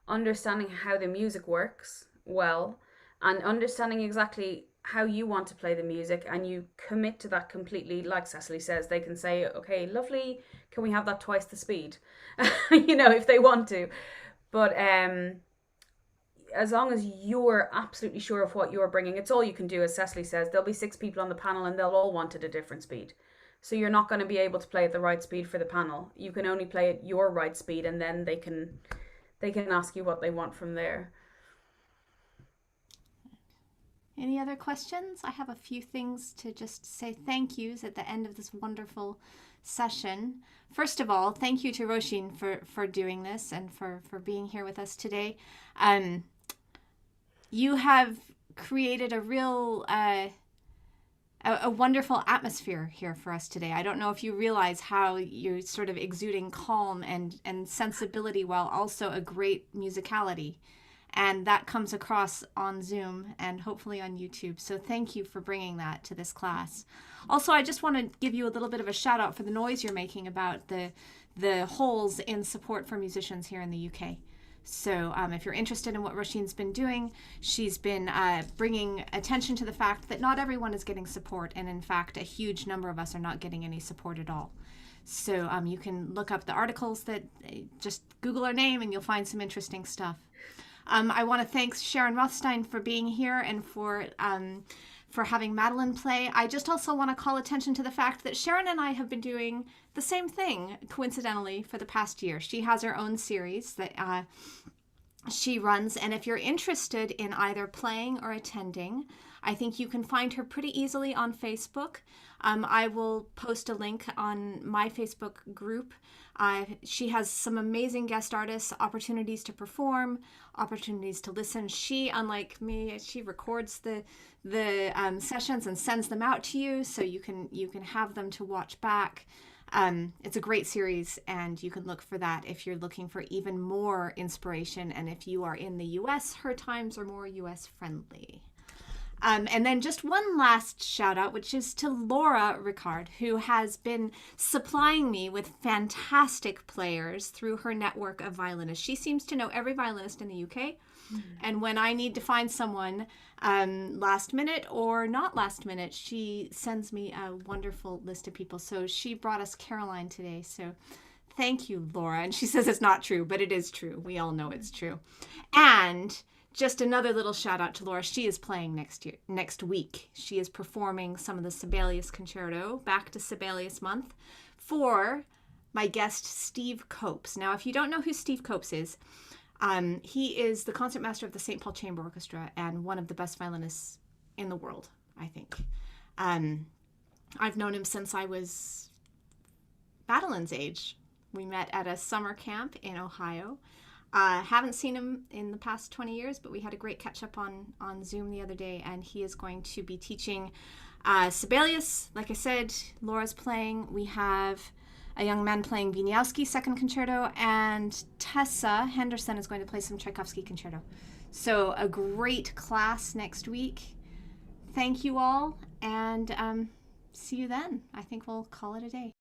understanding how the music works well, and understanding exactly how you want to play the music, and you commit to that completely, like Cecily says, they can say, okay, lovely, can we have that twice the speed? If they want to. But as long as you're absolutely sure of what you're bringing, it's all you can do. As Cecily says, there'll be 6 people on the panel and they'll all want it at a different speed. So you're not going to be able to play at the right speed for the panel. You can only play at your right speed, and then they can ask you what they want from there. Any other questions? I have a few things to just say thank yous at the end of this wonderful session. First of all, thank you to Róisín for doing this and for being here with us today. You have created a real a wonderful atmosphere here for us today. I don't know if you realize how you're sort of exuding calm and sensibility while also a great musicality. And that comes across on Zoom and hopefully on YouTube. So thank you for bringing that to this class. Also, I just want to give you a little bit of a shout out for the noise you're making about the holes in support for musicians here in the UK. So if you're interested in what Róisín's been doing, she's been bringing attention to the fact that not everyone is getting support. And in fact, a huge number of us are not getting any support at all. So you can look up the articles just Google her name and you'll find some interesting stuff. I want to thank Sharon Rothstein for being here and for having Madalyn play. I just also want to call attention to the fact that Sharon and I have been doing the same thing, coincidentally, for the past year. She has her own series that she runs, and if you're interested in either playing or attending, I think you can find her pretty easily on Facebook. I will post a link on my Facebook group. She has some amazing guest artists, opportunities to perform, opportunities to listen. She, unlike me, she records the sessions and sends them out to you, so you can have them to watch back. It's a great series, and you can look for that if you're looking for even more inspiration. And if you are in the US, her times are more US friendly. And then just one last shout out, which is to Loure Ricard, who has been supplying me with fantastic players through her network of violinists. She seems to know every violinist in the UK. Mm-hmm. And when I need to find someone last minute or not last minute, she sends me a wonderful list of people. So she brought us Caroline today. So thank you, Loure. And she says it's not true, but it is true. We all know it's true. And just another little shout out to Loure. She is playing next week. She is performing some of the Sibelius Concerto, back to Sibelius month, for my guest Steve Copes. Now, if you don't know who Steve Copes is, he is the concertmaster of the St. Paul Chamber Orchestra and one of the best violinists in the world, I think. I've known him since I was Madalyn's age. We met at a summer camp in Ohio. Haven't seen him in the past 20 years, but we had a great catch up on Zoom the other day, and he is going to be teaching Sibelius, like I said, Laura's playing. We have a young man playing Wieniawski's second concerto, and Tessa Henderson is going to play some Tchaikovsky concerto. So a great class next week. Thank you all, and see you then. I think we'll call it a day.